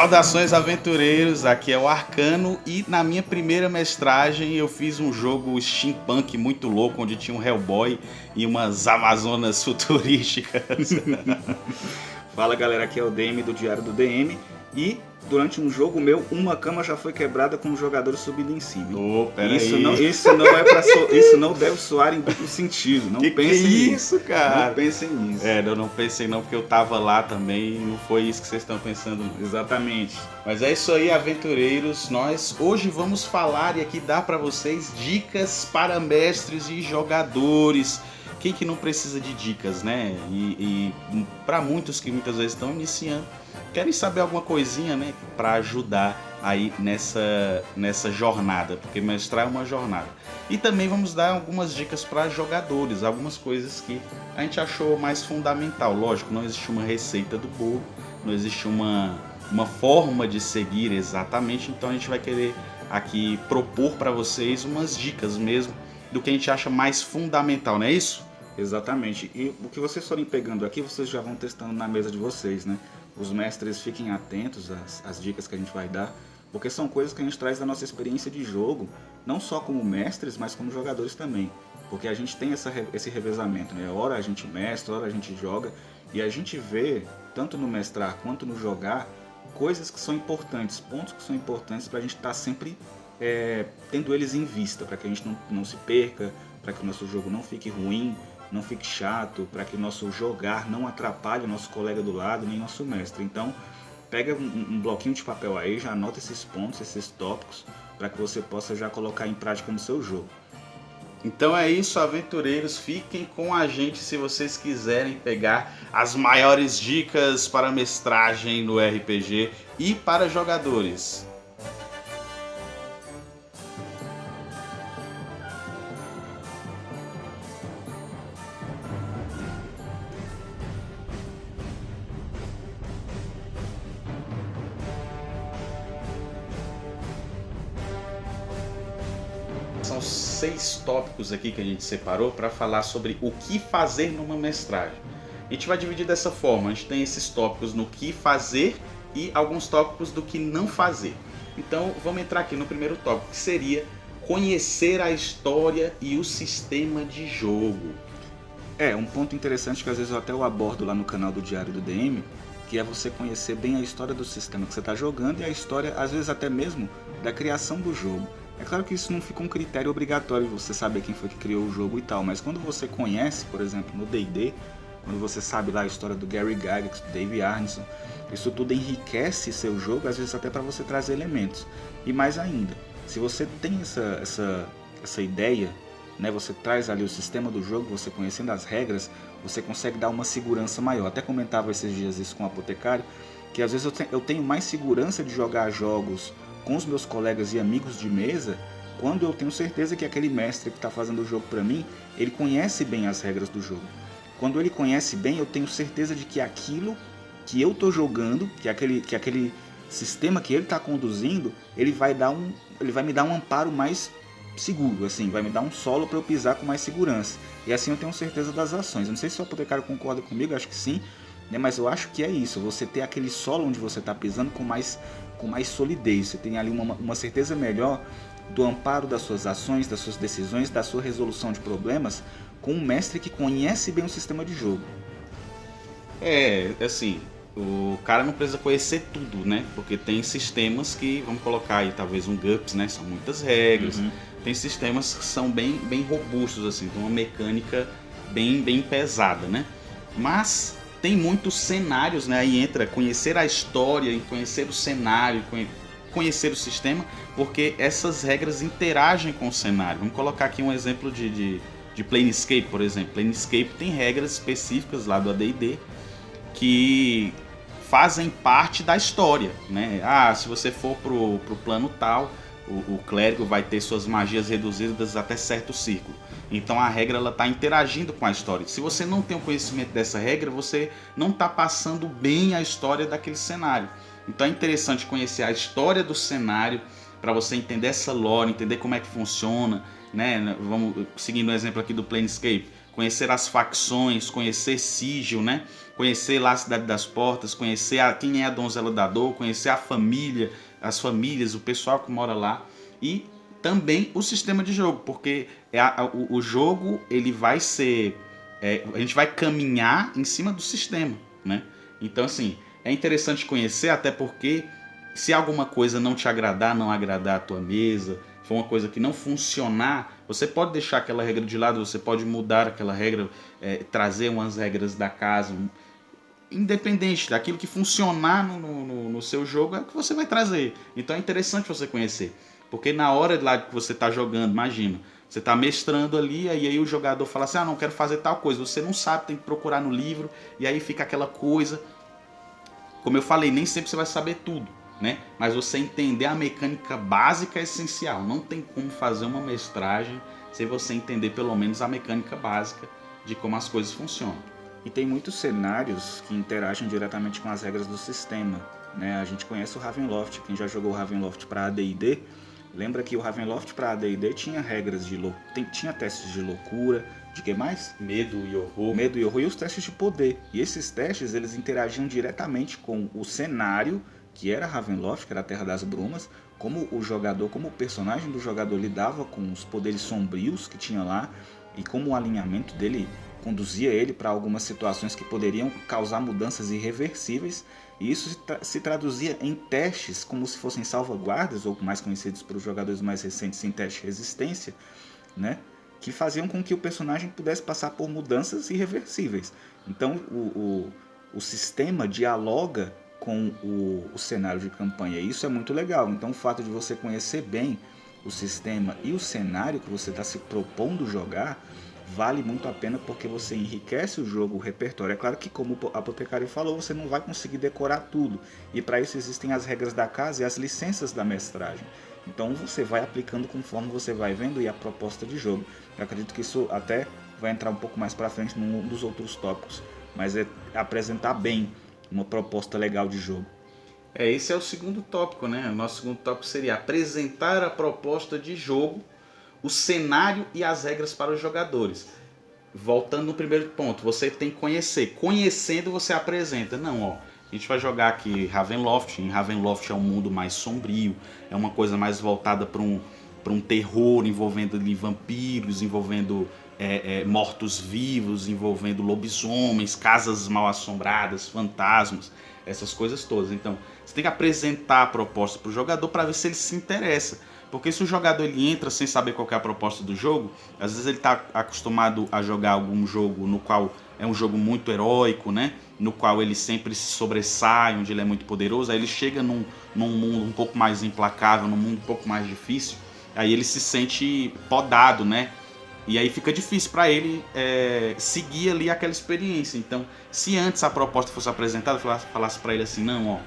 Saudações, aventureiros, aqui é o Arcano e na minha primeira mestragem eu fiz um jogo steampunk muito louco onde tinha um Hellboy e umas Amazonas futurísticas. Fala galera, aqui é o DM do Diário do DM e durante um jogo meu, uma cama já foi quebrada com um jogador subindo em cima. Isso não deve soar em duplo sentido. Não pensem nisso, cara. Não pensem nisso. Eu não pensei não, porque eu tava lá também e não foi isso que vocês estão pensando. Exatamente. Mas é isso aí, aventureiros. Nós hoje vamos falar e aqui dar pra vocês dicas para mestres e jogadores. Quem que não precisa de dicas, né? E para muitos que muitas vezes estão iniciando, querem saber alguma coisinha, né? Para ajudar aí nessa jornada, porque mestrar é uma jornada. E também vamos dar algumas dicas para jogadores, algumas coisas que a gente achou mais fundamental. Lógico, não existe uma receita do bolo, não existe uma forma de seguir exatamente, então a gente vai querer aqui propor para vocês umas dicas mesmo do que a gente acha mais fundamental, não é isso? Exatamente. E o que vocês forem pegando aqui, vocês já vão testando na mesa de vocês, né? Os mestres fiquem atentos às dicas que a gente vai dar, porque são coisas que a gente traz da nossa experiência de jogo, não só como mestres, mas como jogadores também. Porque a gente tem esse revezamento, né? Ora a gente mestra, ora a gente joga, e a gente vê, tanto no mestrar quanto no jogar, coisas que são importantes, pontos que são importantes para a gente estar sempre tendo eles em vista, para que a gente não se perca, para que o nosso jogo não fique ruim, não fique chato, para que o nosso jogar não atrapalhe o nosso colega do lado, nem nosso mestre. Então, pega um bloquinho de papel aí, já anota esses pontos, esses tópicos, para que você possa já colocar em prática no seu jogo. Então é isso, aventureiros, fiquem com a gente se vocês quiserem pegar as maiores dicas para mestragem no RPG e para jogadores. São 6 tópicos aqui que a gente separou para falar sobre o que fazer numa mestragem. A gente vai dividir dessa forma, a gente tem esses tópicos no que fazer e alguns tópicos do que não fazer. Então vamos entrar aqui no primeiro tópico, que seria conhecer a história e o sistema de jogo. Um ponto interessante que às vezes eu até abordo lá no canal do Diário do DM, que é você conhecer bem a história do sistema que você está jogando e a história, às vezes até mesmo, da criação do jogo. É claro que isso não fica um critério obrigatório você saber quem foi que criou o jogo e tal, mas quando você conhece, por exemplo, no D&D, quando você sabe lá a história do Gary Gygax, do Dave Arneson, isso tudo enriquece seu jogo, às vezes até para você trazer elementos. E mais ainda, se você tem essa ideia, né, você traz ali o sistema do jogo, você conhecendo as regras, você consegue dar uma segurança maior. Até comentava esses dias isso com o Apotecário, que às vezes eu tenho mais segurança de jogar jogos com os meus colegas e amigos de mesa, quando eu tenho certeza que aquele mestre que está fazendo o jogo para mim, ele conhece bem as regras do jogo. Quando ele conhece bem, eu tenho certeza de que aquilo que eu estou jogando, que aquele sistema que ele está conduzindo, ele vai me dar um amparo mais seguro, assim, vai me dar um solo para eu pisar com mais segurança. E assim eu tenho certeza das ações. Eu não sei se o Apotecário concorda comigo, acho que sim, né? Mas eu acho que é isso, você ter aquele solo onde você está pisando com mais solidez, você tem ali uma certeza melhor do amparo das suas ações, das suas decisões, da sua resolução de problemas com um mestre que conhece bem o sistema de jogo. Assim, o cara não precisa conhecer tudo, né? Porque tem sistemas que, vamos colocar aí talvez um GURPS, né? São muitas regras, tem sistemas que são bem robustos, assim, tem uma mecânica bem pesada, né? Mas tem muitos cenários, né? Aí entra conhecer a história, conhecer o cenário, conhecer o sistema, porque essas regras interagem com o cenário. Vamos colocar aqui um exemplo de Planescape, por exemplo. Planescape tem regras específicas lá do AD&D que fazem parte da história, né? Se você for pro plano tal, o clérigo vai ter suas magias reduzidas até certo círculo. Então a regra está interagindo com a história. Se você não tem o conhecimento dessa regra, você não está passando bem a história daquele cenário. Então é interessante conhecer a história do cenário para você entender essa lore, entender como é que funciona, né? Vamos seguindo o exemplo aqui do Planescape. conhecer as facções, conhecer Sigil, né? Conhecer lá a Cidade das Portas, conhecer quem é a Donzela da Dor, conhecer a família, as famílias, o pessoal que mora lá e também o sistema de jogo, porque o jogo ele vai ser, a gente vai caminhar em cima do sistema, né? Então assim, é interessante conhecer, até porque se alguma coisa não te agradar, não agradar a tua mesa, for uma coisa que não funcionar, você pode deixar aquela regra de lado, você pode mudar aquela regra, trazer umas regras da casa, independente daquilo que funcionar no seu jogo, é o que você vai trazer. Então é interessante você conhecer, porque na hora lá que você está jogando, imagina, você está mestrando ali, e aí o jogador fala assim, não quero fazer tal coisa, você não sabe, tem que procurar no livro, e aí fica aquela coisa. Como eu falei, nem sempre você vai saber tudo, né? Mas você entender a mecânica básica é essencial. Não tem como fazer uma mestragem sem você entender pelo menos a mecânica básica de como as coisas funcionam. E tem muitos cenários que interagem diretamente com as regras do sistema, né? A gente conhece o Ravenloft, quem já jogou o Ravenloft para AD&D, lembra que o Ravenloft para AD&D tinha regras tinha testes de loucura, de que mais? Medo e horror. Medo e horror e os testes de poder. E esses testes, eles interagiam diretamente com o cenário, que era Ravenloft, que era a Terra das Brumas, como o jogador, como o personagem do jogador lidava com os poderes sombrios que tinha lá, e como o alinhamento dele conduzia ele para algumas situações que poderiam causar mudanças irreversíveis, e isso se traduzia em testes como se fossem salvaguardas, ou mais conhecidos pelos jogadores mais recentes em teste de resistência, né? Que faziam com que o personagem pudesse passar por mudanças irreversíveis. Então o sistema dialoga com o cenário de campanha, e isso é muito legal. Então o fato de você conhecer bem o sistema e o cenário que você está se propondo jogar vale muito a pena, porque você enriquece o jogo, o repertório. É claro que, como o Apotecário falou, você não vai conseguir decorar tudo, e para isso existem as regras da casa e as licenças da mestragem. Então você vai aplicando conforme você vai vendo e a proposta de jogo. Eu acredito que isso até vai entrar um pouco mais para frente num dos outros tópicos, mas é apresentar bem uma proposta legal de jogo. Esse é o segundo tópico, né? O nosso segundo tópico seria apresentar a proposta de jogo, o cenário e as regras para os jogadores. Voltando no primeiro ponto, você tem que conhecer. Conhecendo, você apresenta. Não, ó, a gente vai jogar aqui Ravenloft. Em Ravenloft é um mundo mais sombrio, é uma coisa mais voltada para um terror, envolvendo ali vampiros, envolvendo mortos-vivos, envolvendo lobisomens, casas mal assombradas, fantasmas, essas coisas todas. Então, você tem que apresentar a proposta para o jogador para ver se ele se interessa. Porque se o jogador ele entra sem saber qual é a proposta do jogo, às vezes ele está acostumado a jogar algum jogo no qual é um jogo muito heróico, né? No qual ele sempre se sobressai, onde ele é muito poderoso, aí ele chega num mundo um pouco mais implacável, num mundo um pouco mais difícil, aí ele se sente podado, né? E aí fica difícil para ele seguir ali aquela experiência. Então, se antes a proposta fosse apresentada, falasse para ele assim, não, ó,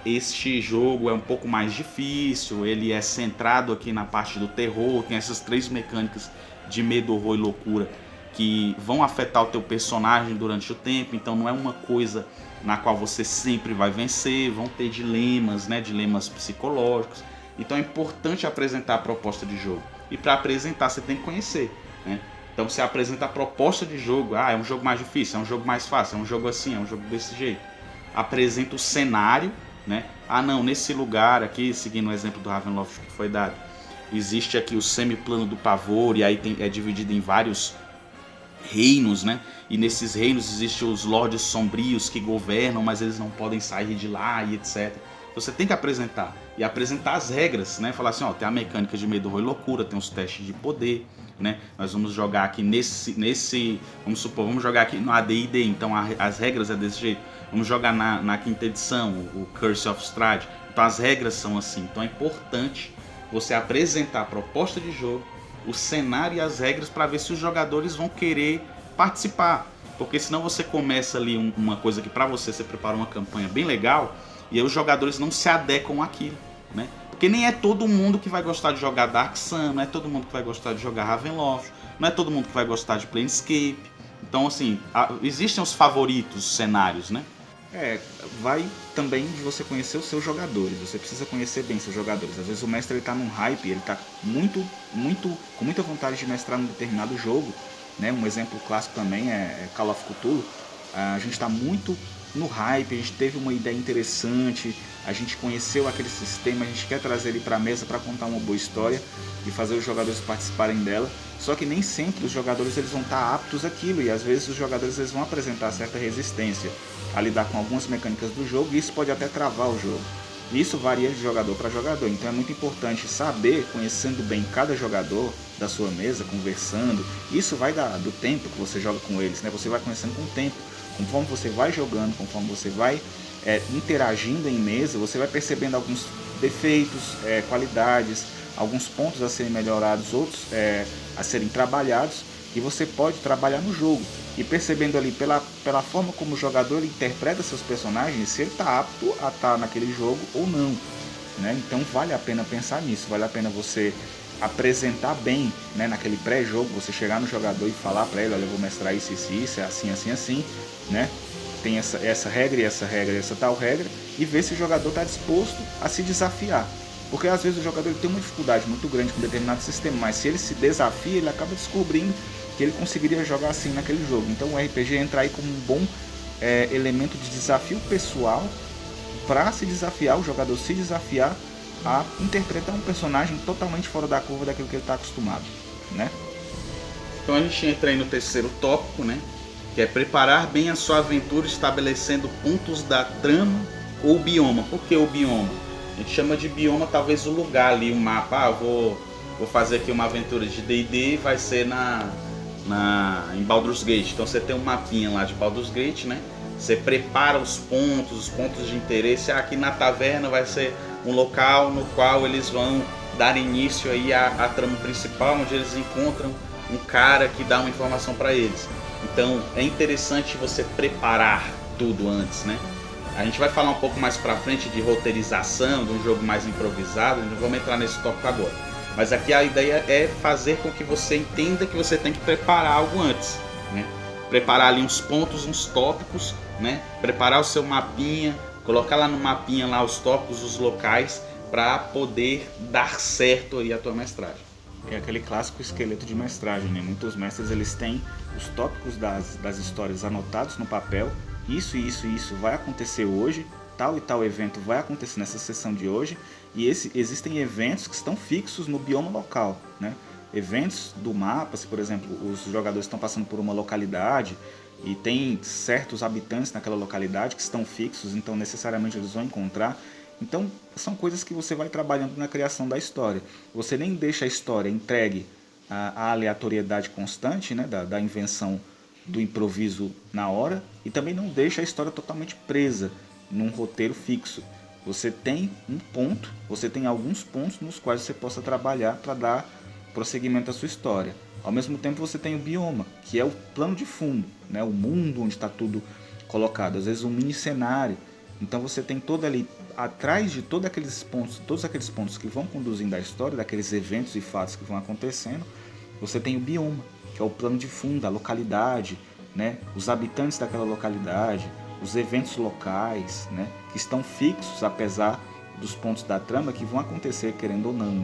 este jogo é um pouco mais difícil, ele é centrado aqui na parte do terror, tem essas 3 mecânicas de medo, horror e loucura que vão afetar o teu personagem durante o tempo, então não é uma coisa na qual você sempre vai vencer, vão ter dilemas, né, dilemas psicológicos, então é importante apresentar a proposta de jogo, e para apresentar você tem que conhecer, né? Então você apresenta a proposta de jogo, é um jogo mais difícil, é um jogo mais fácil, é um jogo assim, é um jogo desse jeito, apresenta o cenário, né? Não, nesse lugar aqui, seguindo o exemplo do Ravenloft que foi dado, existe aqui o semiplano do pavor, e aí é dividido em vários reinos, né? E nesses reinos existem os lordes sombrios que governam, mas eles não podem sair de lá e etc. Você tem que apresentar, e apresentar as regras, né? Falar assim, ó, tem a mecânica de medo, horror e loucura, tem os testes de poder, né? Nós vamos jogar aqui vamos supor, vamos jogar aqui no AD&D, então as regras é desse jeito. Vamos jogar na 5ª edição, o Curse of Strahd. Então as regras são assim. Então é importante você apresentar a proposta de jogo, o cenário e as regras para ver se os jogadores vão querer participar. Porque senão você começa ali uma coisa que para você preparou uma campanha bem legal e aí os jogadores não se adequam àquilo, né? Porque nem é todo mundo que vai gostar de jogar Dark Sun, não é todo mundo que vai gostar de jogar Ravenloft, não é todo mundo que vai gostar de Planescape. Então assim, existem os favoritos, os cenários, né? Vai também de você conhecer os seus jogadores. Você precisa conhecer bem seus jogadores. Às vezes o mestre está num hype, ele está com muita vontade de mestrar num determinado jogo, né? Um exemplo clássico também é Call of Cthulhu. A gente está muito no hype, a gente teve uma ideia interessante, a gente conheceu aquele sistema, a gente quer trazer ele para a mesa para contar uma boa história e fazer os jogadores participarem dela. Só que nem sempre os jogadores eles vão estar aptos àquilo, e às vezes os jogadores eles vão apresentar certa resistência a lidar com algumas mecânicas do jogo, e isso pode até travar o jogo. Isso varia de jogador para jogador, então é muito importante saber, conhecendo bem cada jogador da sua mesa, conversando. Isso vai do tempo que você joga com eles, né? Você vai conhecendo com o tempo. Conforme você vai jogando, conforme você vai interagindo em mesa, você vai percebendo alguns defeitos, qualidades, alguns pontos a serem melhorados, outros a serem trabalhados, e você pode trabalhar no jogo. E percebendo ali pela forma como o jogador ele interpreta seus personagens, se ele está apto a estar naquele jogo ou não, né? Então vale a pena pensar nisso, vale a pena você apresentar bem, né, naquele pré-jogo, você chegar no jogador e falar para ele, olha, eu vou mestrar isso, é assim, assim, assim, né? Tem essa regra e essa regra e essa tal regra, e ver se o jogador está disposto a se desafiar. Porque às vezes o jogador ele tem uma dificuldade muito grande com um determinado sistema, mas se ele se desafia, ele acaba descobrindo que ele conseguiria jogar assim naquele jogo. Então o RPG entra aí como um bom elemento de desafio pessoal para se desafiar, o jogador se desafiar a interpretar um personagem totalmente fora da curva daquilo que ele está acostumado, né? Então a gente entra aí no terceiro tópico, né? Que é preparar bem a sua aventura estabelecendo pontos da trama ou bioma. Por que o bioma? A gente chama de bioma talvez o lugar ali, o mapa. Vou fazer aqui uma aventura de D&D, vai ser em Baldur's Gate. Então você tem um mapinha lá de Baldur's Gate, né? Você prepara os pontos de interesse. Aqui na taverna vai ser um local no qual eles vão dar início aí à trama principal, onde eles encontram um cara que dá uma informação para eles. Então é interessante você preparar tudo antes, né? A gente vai falar um pouco mais pra frente de roteirização, de um jogo mais improvisado, não vamos entrar nesse tópico agora. Mas aqui a ideia é fazer com que você entenda que você tem que preparar algo antes, né? Preparar ali uns pontos, uns tópicos, né? Preparar o seu mapinha, colocar lá no mapinha lá os tópicos, os locais, para poder dar certo aí a tua mestragem. É aquele clássico esqueleto de mestragem, né? Muitos mestres eles têm os tópicos das histórias anotados no papel. Isso e isso e isso vai acontecer hoje, tal e tal evento vai acontecer nessa sessão de hoje, e existem eventos que estão fixos no bioma local, né? Eventos do mapa, se por exemplo os jogadores estão passando por uma localidade e tem certos habitantes naquela localidade que estão fixos, então necessariamente eles vão encontrar. Então são coisas que você vai trabalhando na criação da história. Você nem deixa a história entregue à aleatoriedade constante, né, da invenção do improviso na hora, e também não deixa a história totalmente presa num roteiro fixo. Você tem um ponto, você tem alguns pontos nos quais você possa trabalhar para dar prosseguimento à sua história. Ao mesmo tempo você tem o bioma, que é o plano de fundo, né, o mundo onde está tudo colocado, às vezes um mini cenário. Então você tem todo ali, atrás de todos aqueles pontos que vão conduzindo a história, daqueles eventos e fatos que vão acontecendo, você tem o bioma, que é o plano de fundo, a localidade, né? Os habitantes daquela localidade, os eventos locais, né? Que estão fixos, apesar dos pontos da trama que vão acontecer, querendo ou não,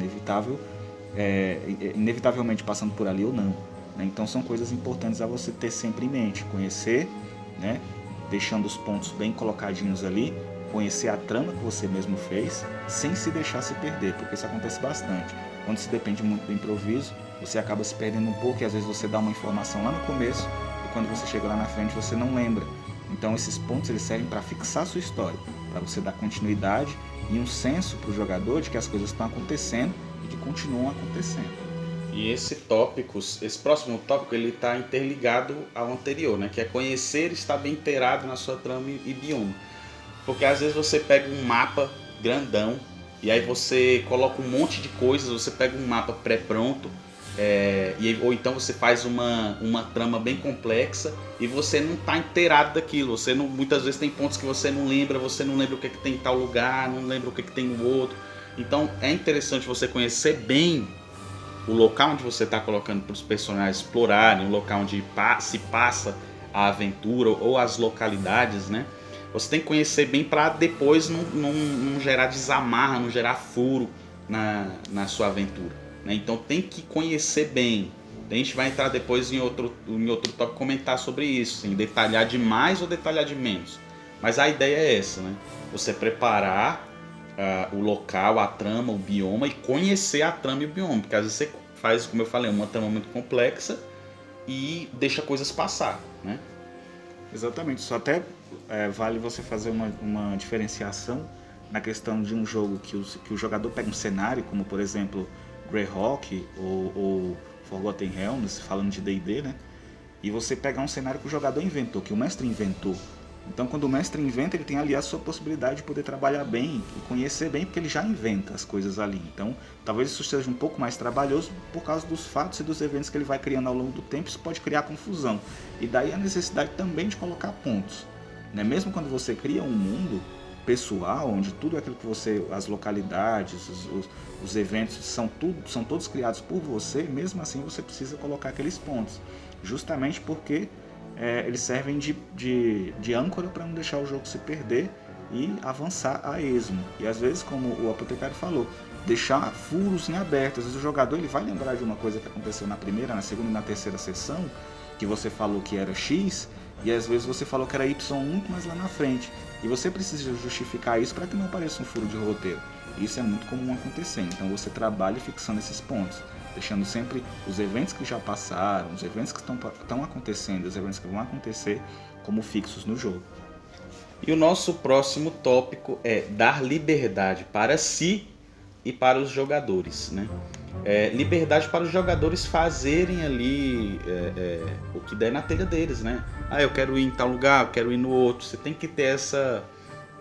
inevitavelmente passando por ali ou não, né? Então são coisas importantes a você ter sempre em mente, conhecer, né? Deixando os pontos bem colocadinhos ali, conhecer a trama que você mesmo fez, sem se deixar se perder, porque isso acontece bastante. Quando se depende muito do improviso, você acaba se perdendo um pouco, e às vezes você dá uma informação lá no começo e quando você chega lá na frente você não lembra. Então esses pontos eles servem para fixar a sua história, para você dar continuidade e um senso para o jogador de que as coisas estão acontecendo e que continuam acontecendo. E esse próximo tópico, ele está interligado ao anterior, né? Que é conhecer e estar bem inteirado na sua trama e bioma. Porque às vezes você pega um mapa grandão e aí você coloca um monte de coisas, você pega um mapa pré-pronto, ou então você faz uma trama bem complexa e você não está inteirado daquilo. Muitas vezes tem pontos que você não lembra o que tem em tal lugar, não lembra o que tem no outro. Então é interessante você conhecer bem o local onde você está colocando para os personagens explorarem, o local onde se passa a aventura ou as localidades, né? Você tem que conhecer bem para depois não gerar desamarra, não gerar furo na sua aventura, né? Então tem que conhecer bem A gente vai entrar depois em outro tópico, comentar sobre isso, assim, detalhar de mais ou detalhar de menos. Mas a ideia é essa, né? Você preparar o local, a trama, o bioma e conhecer a trama e o bioma. Porque às vezes você faz, como eu falei, uma trama muito complexa e deixa coisas passar, né? Exatamente, só até vale você fazer uma diferenciação na questão de um jogo que o jogador pega um cenário, como por exemplo Greyhawk ou Forgotten Realms, falando de D&D, né? E você pegar um cenário que o jogador inventou, que o mestre inventou. Então quando o mestre inventa, ele tem ali a sua possibilidade de poder trabalhar bem e conhecer bem, porque ele já inventa as coisas ali. Então talvez isso seja um pouco mais trabalhoso por causa dos fatos e dos eventos que ele vai criando ao longo do tempo. Isso pode criar confusão. E daí a necessidade também de colocar pontos, né? Mesmo quando você cria um mundo pessoal, onde tudo aquilo que você, as localidades, os eventos são todos criados por você, mesmo assim você precisa colocar aqueles pontos, justamente porque eles servem de âncora para não deixar o jogo se perder e avançar a esmo. E às vezes, como o Apotecário falou, deixar furos em aberto. Às vezes o jogador ele vai lembrar de uma coisa que aconteceu na primeira, na segunda e na terceira sessão, que você falou que era X, e às vezes você falou que era Y muito mais lá na frente. E você precisa justificar isso para que não apareça um furo de roteiro. Isso é muito comum acontecer. Então você trabalha fixando esses pontos, deixando sempre os eventos que já passaram, os eventos que estão acontecendo, os eventos que vão acontecer como fixos no jogo. E o nosso próximo tópico é dar liberdade para si e para os jogadores, né? Liberdade para os jogadores fazerem ali o que der na telha deles, né? Ah, eu quero ir em tal lugar, eu quero ir no outro. Você tem que ter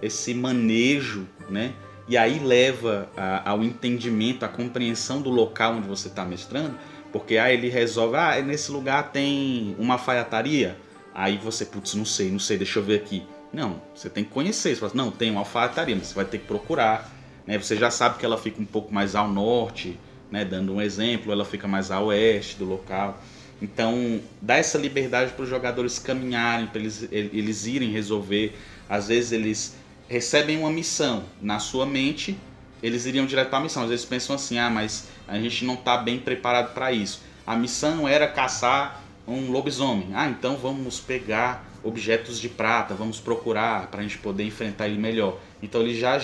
esse manejo, né? E aí leva ao entendimento, à compreensão do local onde você está mestrando, porque ele resolve, nesse lugar tem uma alfaiataria, aí você, putz, não sei, deixa eu ver aqui. Não, você tem que conhecer, você fala, não, tem uma alfaiataria, mas você vai ter que procurar, né? Você já sabe que ela fica um pouco mais ao norte, né? Dando um exemplo, ela fica mais a oeste do local. Então, dá essa liberdade para os jogadores caminharem, para eles irem resolver. Às vezes eles recebem uma missão na sua mente, eles iriam direto para a missão. Às vezes pensam assim, mas a gente não está bem preparado para isso. A missão era caçar um lobisomem. Então vamos pegar objetos de prata, vamos procurar para a gente poder enfrentar ele melhor. Então ele já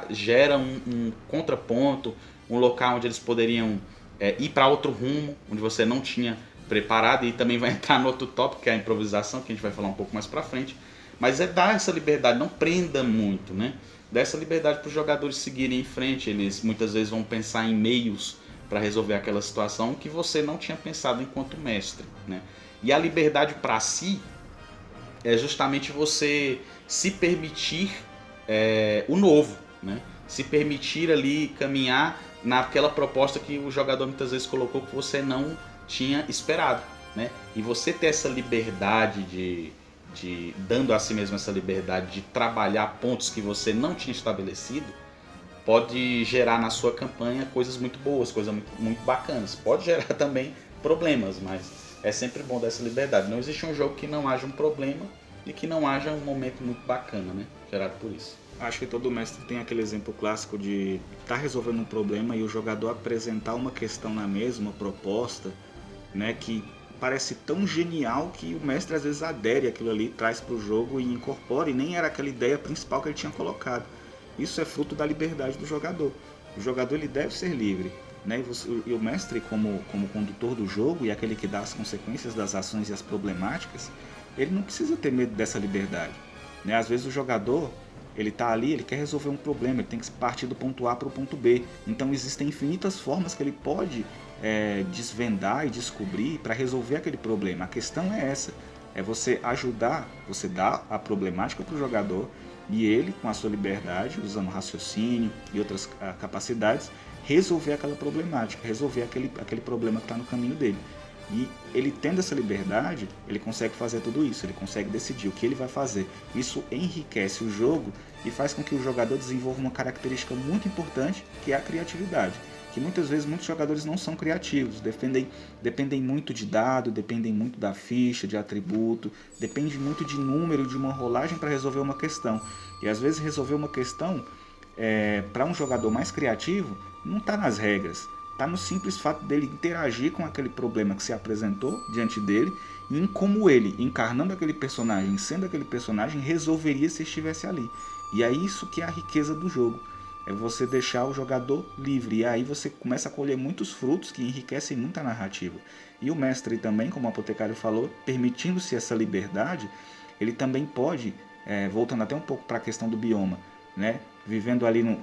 gera um contraponto, um local onde eles poderiam ir para outro rumo, onde você não tinha preparado, e também vai entrar no outro tópico, que é a improvisação, que a gente vai falar um pouco mais para frente. Mas dar essa liberdade, não prenda muito, né? Dá essa liberdade para os jogadores seguirem em frente. Eles muitas vezes vão pensar em meios para resolver aquela situação que você não tinha pensado enquanto mestre, né? E a liberdade para si é justamente você se permitir o novo, né? Se permitir ali caminhar naquela proposta que o jogador muitas vezes colocou que você não tinha esperado, né? E você ter essa liberdade dando a si mesmo essa liberdade de trabalhar pontos que você não tinha estabelecido, pode gerar na sua campanha coisas muito boas, coisas muito bacanas. Pode gerar também problemas, mas é sempre bom dar essa liberdade. Não existe um jogo que não haja um problema e que não haja um momento muito bacana, né? Gerado por isso. Acho que todo mestre tem aquele exemplo clássico de estar resolvendo um problema e o jogador apresentar uma questão na mesma proposta, né, que parece tão genial que o mestre às vezes adere àquilo ali, traz para o jogo e incorpora, e nem era aquela ideia principal que ele tinha colocado. Isso é fruto da liberdade do jogador. O jogador ele deve ser livre, né? E o mestre, como condutor do jogo e aquele que dá as consequências das ações e as problemáticas, ele não precisa ter medo dessa liberdade, né? Às vezes o jogador ele está ali, ele quer resolver um problema, ele tem que partir do ponto A para o ponto B. Então existem infinitas formas que ele pode desvendar e descobrir para resolver aquele problema. A questão é essa, é você ajudar, você dar a problemática para o jogador e ele, com a sua liberdade, usando raciocínio e outras capacidades, resolver aquela problemática, resolver aquele problema que está no caminho dele. E ele tendo essa liberdade, ele consegue fazer tudo isso, ele consegue decidir o que ele vai fazer. Isso enriquece o jogo e faz com que o jogador desenvolva uma característica muito importante, que é a criatividade. Que muitas vezes muitos jogadores não são criativos, dependem muito de dado, dependem muito da ficha, de atributo, depende muito de número, de uma rolagem para resolver uma questão. E às vezes resolver uma questão para um jogador mais criativo não está nas regras. está no simples fato dele interagir com aquele problema que se apresentou diante dele e em como ele, encarnando aquele personagem, sendo aquele personagem, resolveria se estivesse ali. E é isso que é a riqueza do jogo. É você deixar o jogador livre. E aí você começa a colher muitos frutos que enriquecem muito a narrativa. E o mestre também, como o Apotecário falou, permitindo-se essa liberdade, ele também pode, voltando até um pouco para a questão do bioma, né? Vivendo ali,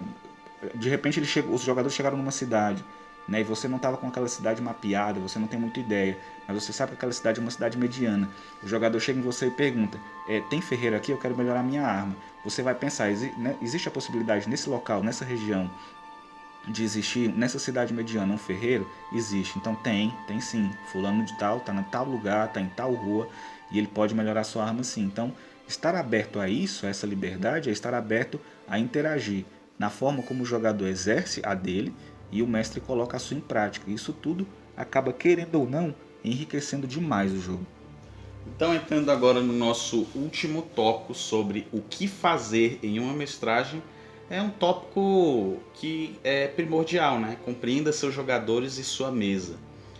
de repente os jogadores chegaram numa cidade, né? E você não estava com aquela cidade mapeada, você não tem muita ideia, mas você sabe que aquela cidade é uma cidade mediana. O jogador chega em você e pergunta, tem ferreiro aqui? Eu quero melhorar minha arma. Você vai pensar, existe a possibilidade nesse local, nessa região, de existir nessa cidade mediana um ferreiro? Existe. Então tem sim. Fulano de tal, está em tal lugar, está em tal rua, e ele pode melhorar sua arma sim. Então, estar aberto a isso, a essa liberdade, é estar aberto a interagir na forma como o jogador exerce a dele e o mestre coloca a sua em prática. Isso tudo acaba, querendo ou não, enriquecendo demais o jogo. Então, entrando agora no nosso último tópico sobre o que fazer em uma mestragem, é um tópico que é primordial, né? Compreenda seus jogadores e sua mesa.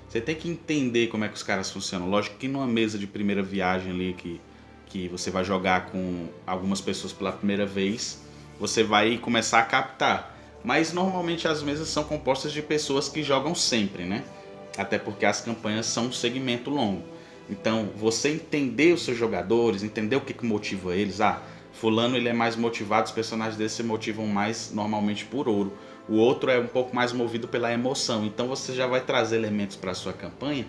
Você tem que entender como é que os caras funcionam. Lógico que numa mesa de primeira viagem ali, que você vai jogar com algumas pessoas pela primeira vez, você vai começar a captar. Mas normalmente as mesas são compostas de pessoas que jogam sempre, né? Até porque as campanhas são um segmento longo. Então, você entender os seus jogadores, entender o que motiva eles. Fulano ele é mais motivado, os personagens dele se motivam mais normalmente por ouro. O outro é um pouco mais movido pela emoção. Então você já vai trazer elementos para a sua campanha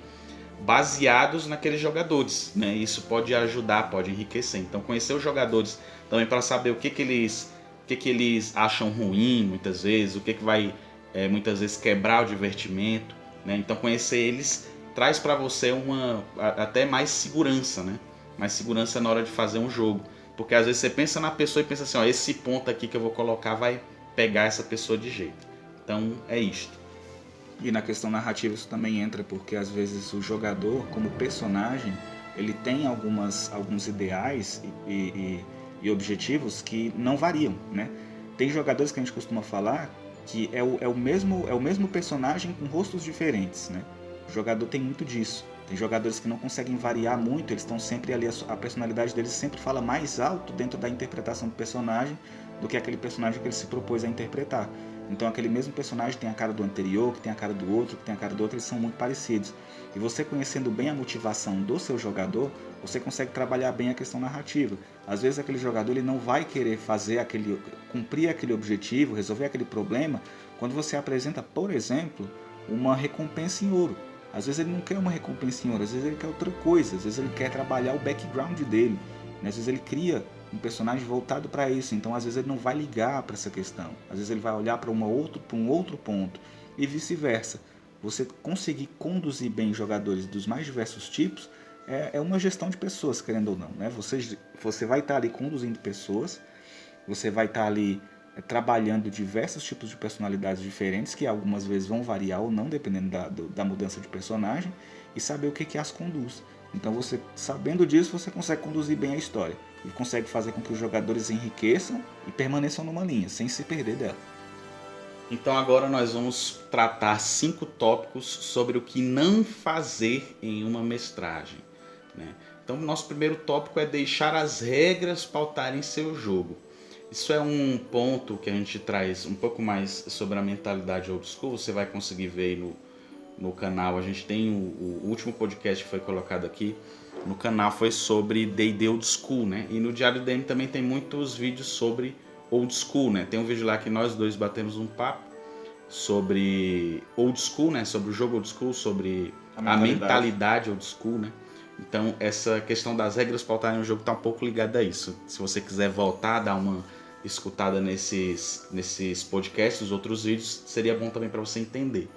baseados naqueles jogadores, né? Isso pode ajudar, pode enriquecer. Então conhecer os jogadores também para saber o que eles acham ruim muitas vezes, o que vai muitas vezes quebrar o divertimento, né? Então conhecer eles traz para você até mais segurança, né? Mais segurança na hora de fazer um jogo. Porque às vezes você pensa na pessoa e pensa assim, esse ponto aqui que eu vou colocar vai pegar essa pessoa de jeito. Então é isto. E na questão narrativa isso também entra, porque às vezes o jogador, como personagem, ele tem alguns ideais e objetivos que não variam, né? Tem jogadores que a gente costuma falar que é o mesmo personagem com rostos diferentes, né? O jogador tem muito disso. Tem jogadores que não conseguem variar muito, eles estão sempre ali, a personalidade deles sempre fala mais alto dentro da interpretação do personagem do que aquele personagem que ele se propôs a interpretar. Então aquele mesmo personagem tem a cara do anterior, que tem a cara do outro, que tem a cara do outro, eles são muito parecidos. E você conhecendo bem a motivação do seu jogador, você consegue trabalhar bem a questão narrativa. Às vezes aquele jogador ele não vai querer cumprir aquele objetivo, resolver aquele problema, quando você apresenta, por exemplo, uma recompensa em ouro. Às vezes ele não quer uma recompensa em ouro, às vezes ele quer outra coisa, às vezes ele quer trabalhar o background dele, né? Às vezes ele cria um personagem voltado para isso, então às vezes ele não vai ligar para essa questão, às vezes ele vai olhar para um outro ponto e vice-versa. Você conseguir conduzir bem jogadores dos mais diversos tipos é uma gestão de pessoas, querendo ou não, né? Você vai estar ali conduzindo pessoas, você vai estar ali trabalhando diversos tipos de personalidades diferentes, que algumas vezes vão variar ou não, dependendo da mudança de personagem, e saber o que as conduz. Então, você sabendo disso, você consegue conduzir bem a história e consegue fazer com que os jogadores enriqueçam e permaneçam numa linha, sem se perder dela. Então agora nós vamos tratar 5 tópicos sobre o que não fazer em uma mestragem, né? Então o nosso primeiro tópico é deixar as regras pautarem seu jogo. Isso é um ponto que a gente traz um pouco mais sobre a mentalidade old school. Você vai conseguir ver no canal. A gente tem o último podcast que foi colocado aqui no canal foi sobre D&D old school, né? E no Diário do DM também tem muitos vídeos sobre old school, né? Tem um vídeo lá que nós dois batemos um papo sobre old school, né? Sobre o jogo old school, sobre a mentalidade old school, né? Então essa questão das regras pautarem o jogo está um pouco ligada a isso. Se você quiser voltar, dar uma escutada nesses podcasts, os outros vídeos, seria bom também para você entender.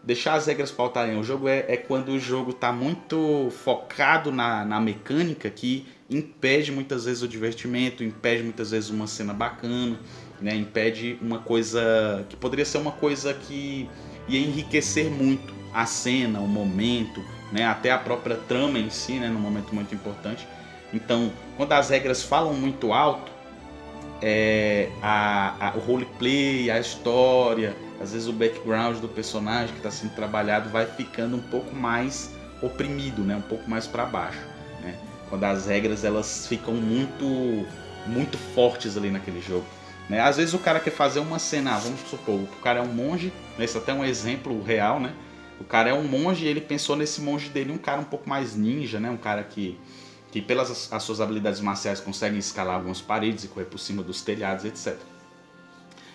Deixar as regras pautarem o jogo é quando o jogo está muito focado na mecânica, que impede muitas vezes o divertimento, impede muitas vezes uma cena bacana, né? Impede uma coisa que poderia ser uma coisa que ia enriquecer muito a cena, o momento, né? Até a própria trama em si, né? Num momento muito importante. Então, quando as regras falam muito alto, o roleplay, a história, às vezes o background do personagem que está sendo trabalhado vai ficando um pouco mais oprimido, né? Um pouco mais para baixo, né? Quando as regras elas ficam muito fortes ali naquele jogo, né? Às vezes o cara quer fazer uma cena, vamos supor, o cara é um monge, esse até é um exemplo real, né? O cara é um monge e ele pensou nesse monge dele um cara um pouco mais ninja, né? Um cara que pelas as suas habilidades marciais consegue escalar algumas paredes e correr por cima dos telhados, etc.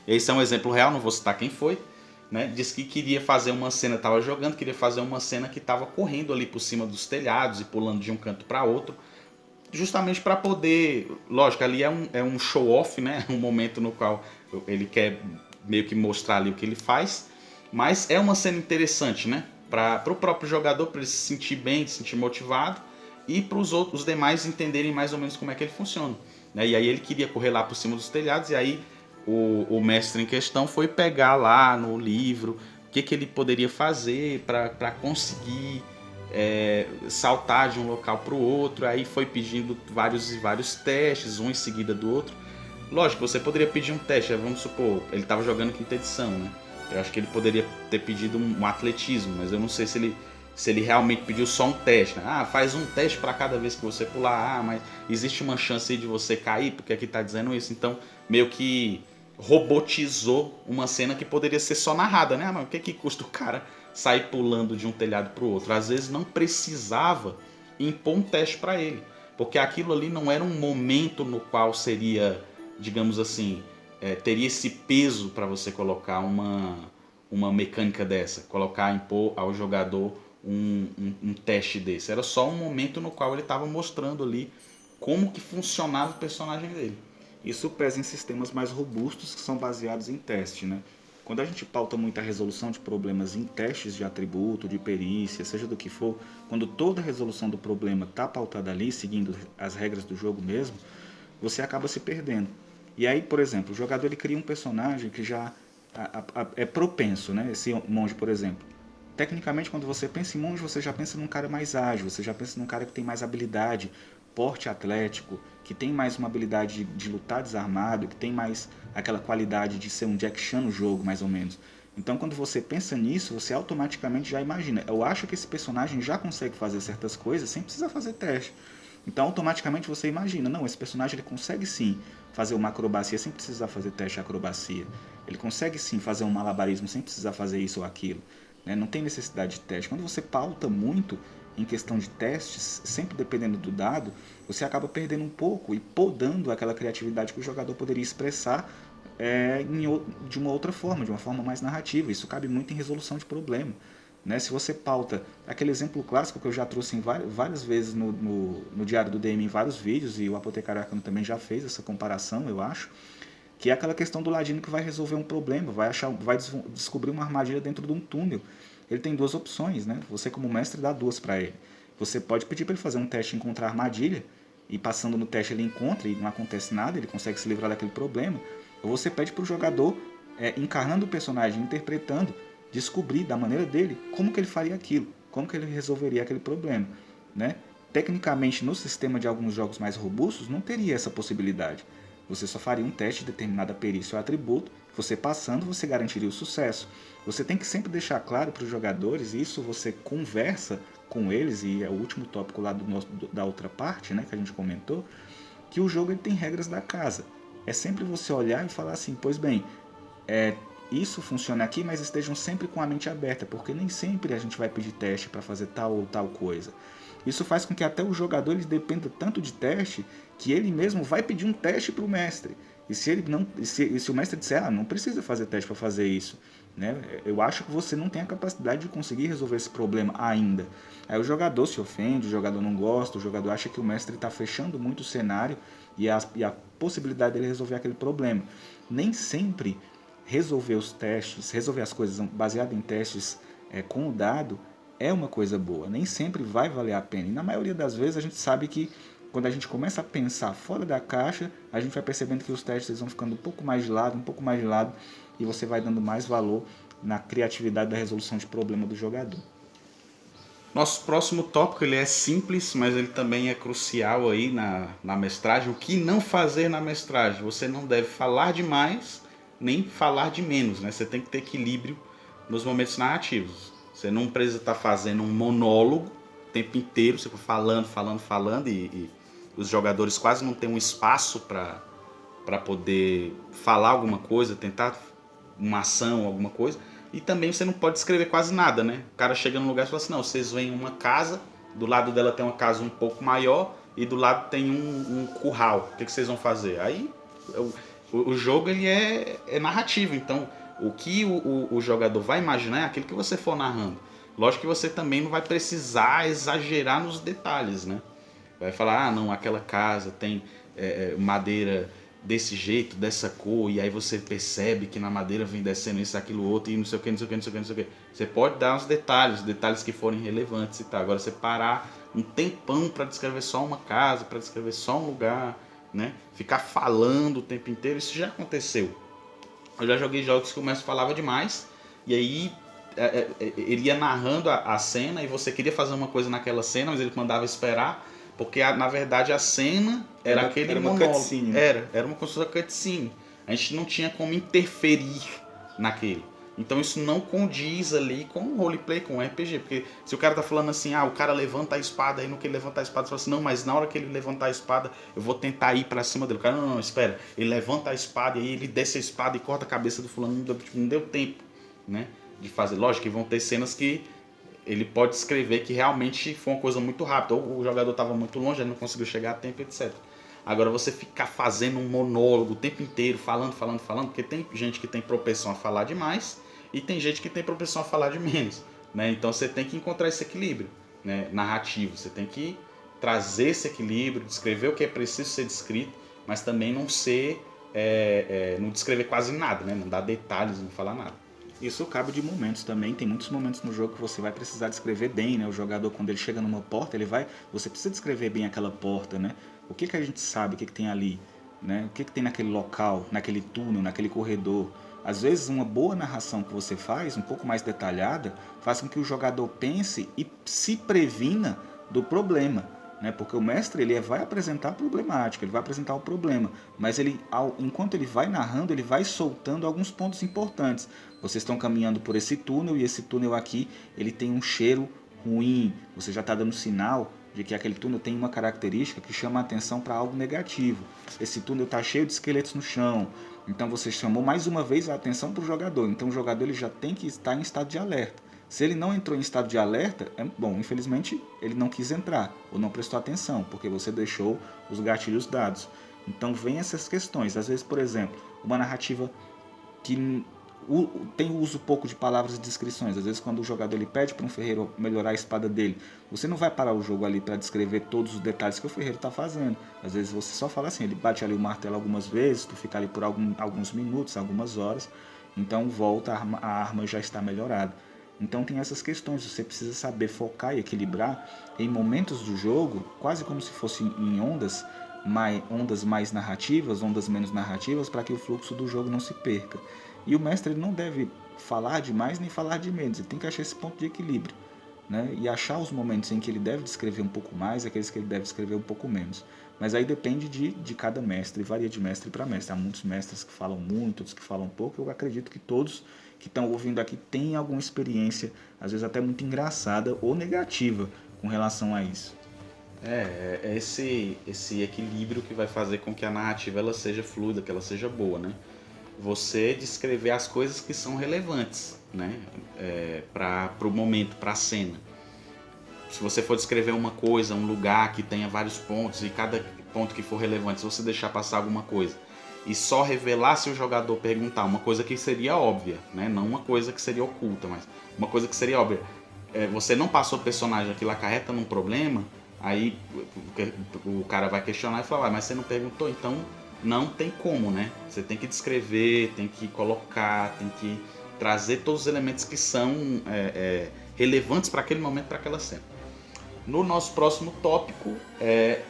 Esse é um exemplo real, não vou citar quem foi, né? Diz que queria fazer uma cena, estava jogando, queria fazer uma cena que estava correndo ali por cima dos telhados e pulando de um canto para outro, justamente para poder, lógico, ali é um show off, né? Um momento no qual ele quer meio que mostrar ali o que ele faz, mas é uma cena interessante, né? Para o próprio jogador, para ele se sentir bem, se sentir motivado, e para os demais entenderem mais ou menos como é que ele funciona, né? E aí ele queria correr lá por cima dos telhados, e aí o mestre em questão foi pegar lá no livro o que ele poderia fazer para conseguir saltar de um local para o outro. Aí foi pedindo vários e vários testes, um em seguida do outro. Lógico, você poderia pedir um teste, vamos supor, ele estava jogando quinta edição, né? Eu acho que ele poderia ter pedido um atletismo, mas eu não sei se ele realmente pediu só um teste, né? Ah, faz um teste para cada vez que você pular. Ah, mas existe uma chance aí de você cair, porque aqui está dizendo isso. Então, meio que robotizou uma cena que poderia ser só narrada, né? Ah, mas o que custa o cara sair pulando de um telhado para o outro? Às vezes não precisava impor um teste para ele, porque aquilo ali não era um momento no qual seria, digamos assim, teria esse peso para você colocar uma mecânica dessa, impor ao jogador um teste desse. Era só um momento no qual ele estava mostrando ali como que funcionava o personagem dele. Isso pesa em sistemas mais robustos que são baseados em teste, né? Quando a gente pauta muito a resolução de problemas em testes de atributo, de perícia, seja do que for, quando toda a resolução do problema está pautada ali, seguindo as regras do jogo mesmo, você acaba se perdendo. E aí, por exemplo, o jogador ele cria um personagem que já é propenso, né? Esse monge, por exemplo. Tecnicamente, quando você pensa em monge, você já pensa num cara mais ágil, você já pensa num cara que tem mais habilidade, porte atlético, que tem mais uma habilidade de lutar desarmado, que tem mais aquela qualidade de ser um Jack Chan no jogo, mais ou menos. Então, quando você pensa nisso, você automaticamente já imagina. Eu acho que esse personagem já consegue fazer certas coisas sem precisar fazer teste. Então, automaticamente você imagina, não, esse personagem ele consegue sim fazer uma acrobacia sem precisar fazer teste de acrobacia. Ele consegue sim fazer um malabarismo sem precisar fazer isso ou aquilo. Né? Não tem necessidade de teste. Quando você pauta muito em questão de testes, sempre dependendo do dado, você acaba perdendo um pouco e podando aquela criatividade que o jogador poderia expressar de uma outra forma, de uma forma mais narrativa. Isso cabe muito em resolução de problema. Né? Se você pauta, aquele exemplo clássico que eu já trouxe várias vezes no Diário do DM em vários vídeos, e o Apotecário Arcano também já fez essa comparação, eu acho, que é aquela questão do ladino que vai resolver um problema, vai descobrir uma armadilha dentro de um túnel. Ele tem duas opções, né? Você como mestre dá duas para ele. Você pode pedir para ele fazer um teste e encontrar a armadilha, e passando no teste ele encontra e não acontece nada, ele consegue se livrar daquele problema. Ou você pede para o jogador, encarnando o personagem, interpretando, descobrir da maneira dele como que ele faria aquilo, como que ele resolveria aquele problema. Né? Tecnicamente, no sistema de alguns jogos mais robustos, não teria essa possibilidade. Você só faria um teste de determinada perícia ou atributo, você passando, você garantiria o sucesso. Você tem que sempre deixar claro para os jogadores, e isso você conversa com eles, e é o último tópico lá da outra parte, né, que a gente comentou, que o jogo ele tem regras da casa. É sempre você olhar e falar assim, pois bem, isso funciona aqui, mas estejam sempre com a mente aberta, porque nem sempre a gente vai pedir teste para fazer tal ou tal coisa. Isso faz com que até o jogador ele dependa tanto de teste que ele mesmo vai pedir um teste para o mestre. E se o mestre disser, não precisa fazer teste para fazer isso, né? Eu acho que você não tem a capacidade de conseguir resolver esse problema ainda. Aí o jogador se ofende, o jogador não gosta, o jogador acha que o mestre está fechando muito o cenário e a possibilidade dele resolver aquele problema. Nem sempre resolver os testes, resolver as coisas baseado em testes com o dado é uma coisa boa, nem sempre vai valer a pena. E na maioria das vezes a gente sabe que quando a gente começa a pensar fora da caixa, a gente vai percebendo que os testes vão ficando um pouco mais de lado, e você vai dando mais valor na criatividade da resolução de problema do jogador. Nosso próximo tópico ele é simples, mas ele também é crucial aí na mestragem. O que não fazer na mestragem? Você não deve falar demais, nem falar de menos, né? Você tem que ter equilíbrio nos momentos narrativos. Você não precisa estar fazendo um monólogo o tempo inteiro, você falando e os jogadores quase não têm um espaço para poder falar alguma coisa, tentar uma ação, alguma coisa. E também você não pode escrever quase nada, né? O cara chega num lugar e fala assim, não, vocês veem uma casa, do lado dela tem uma casa um pouco maior e do lado tem um curral. O que vocês vão fazer? Aí o jogo ele é narrativo, então o que o jogador vai imaginar é aquilo que você for narrando. Lógico que você também não vai precisar exagerar nos detalhes, né? Vai falar, não, aquela casa tem madeira desse jeito, dessa cor, e aí você percebe que na madeira vem descendo isso, aquilo, outro, e não sei o que, não sei o que, não sei o que, não sei o que. Você pode dar os detalhes que forem relevantes e tal. Agora você parar um tempão para descrever só uma casa, para descrever só um lugar, né? Ficar falando o tempo inteiro, isso já aconteceu. Eu já joguei jogos que o mestre falava demais, e aí ele ia narrando a cena, e você queria fazer uma coisa naquela cena, mas ele mandava esperar, porque na verdade a cena era aquele monólogo. Cutscene, né? Era uma construção cutscene. A gente não tinha como interferir naquele. Então isso não condiz ali com o roleplay, com o RPG. Porque se o cara tá falando assim, o cara levanta a espada, aí no que ele levantar a espada, você fala assim, não, mas na hora que ele levantar a espada, eu vou tentar ir pra cima dele. O cara, não, espera. Ele levanta a espada e aí ele desce a espada e corta a cabeça do fulano. Não deu tempo, né, de fazer. Lógico que vão ter cenas que ele pode escrever que realmente foi uma coisa muito rápida. Ou o jogador estava muito longe, ele não conseguiu chegar a tempo, etc. Agora, você ficar fazendo um monólogo o tempo inteiro, falando, porque tem gente que tem propensão a falar demais e tem gente que tem propensão a falar de menos, né? Então, você tem que encontrar esse equilíbrio, né, narrativo. Você tem que trazer esse equilíbrio, descrever o que é preciso ser descrito, mas também não ser, não descrever quase nada, né? Não dar detalhes, não falar nada. Isso cabe de momentos também. Tem muitos momentos no jogo que você vai precisar descrever bem, né? O jogador, quando ele chega numa porta, você precisa descrever bem aquela porta, né? O que a gente sabe, o que tem ali, né? O que tem naquele local, naquele túnel, naquele corredor. Às vezes, uma boa narração que você faz, um pouco mais detalhada, faz com que o jogador pense e se previna do problema, né? Porque o mestre ele vai apresentar a problemática, ele vai apresentar o problema, mas enquanto ele vai narrando, ele vai soltando alguns pontos importantes. Vocês estão caminhando por esse túnel e esse túnel aqui ele tem um cheiro ruim. Você já está dando sinal de que aquele túnel tem uma característica que chama a atenção para algo negativo. Esse túnel está cheio de esqueletos no chão. Então você chamou mais uma vez a atenção para o jogador. Então o jogador ele já tem que estar em estado de alerta. Se ele não entrou em estado de alerta, infelizmente ele não quis entrar ou não prestou atenção, porque você deixou os gatilhos dados. Então vem essas questões. Às vezes, por exemplo, uma narrativa que tem uso pouco de palavras e descrições. Às vezes quando o jogador ele pede para um ferreiro melhorar a espada dele, você não vai parar o jogo ali para descrever todos os detalhes que o ferreiro está fazendo. Às vezes você só fala assim, ele bate ali o martelo algumas vezes, tu fica ali por alguns minutos, algumas horas, então volta, a arma já está melhorada. Então tem essas questões, você precisa saber focar e equilibrar em momentos do jogo, quase como se fossem em ondas mais narrativas, ondas menos narrativas, para que o fluxo do jogo não se perca. E o mestre ele não deve falar de mais nem falar de menos, ele tem que achar esse ponto de equilíbrio, né? E achar os momentos em que ele deve descrever um pouco mais, aqueles que ele deve escrever um pouco menos. Mas aí depende de cada mestre, varia de mestre para mestre. Há muitos mestres que falam muito, outros que falam pouco. Eu acredito que todos que estão ouvindo aqui têm alguma experiência, às vezes até muito engraçada ou negativa com relação a isso. É esse equilíbrio que vai fazer com que a narrativa ela seja fluida, que ela seja boa, né? Você descrever as coisas que são relevantes, né? Para o momento, para a cena. Se você for descrever uma coisa, um lugar que tenha vários pontos e cada ponto que for relevante, se você deixar passar alguma coisa e só revelar se o jogador perguntar uma coisa que seria óbvia, né? Não uma coisa que seria oculta, mas uma coisa que seria óbvia. Você não passou o personagem, aquilo acarreta num problema, aí o cara vai questionar e falar, mas você não perguntou, então não tem como, né? Você tem que descrever, tem que colocar, tem que trazer todos os elementos que são relevantes para aquele momento, para aquela cena. No nosso próximo tópico,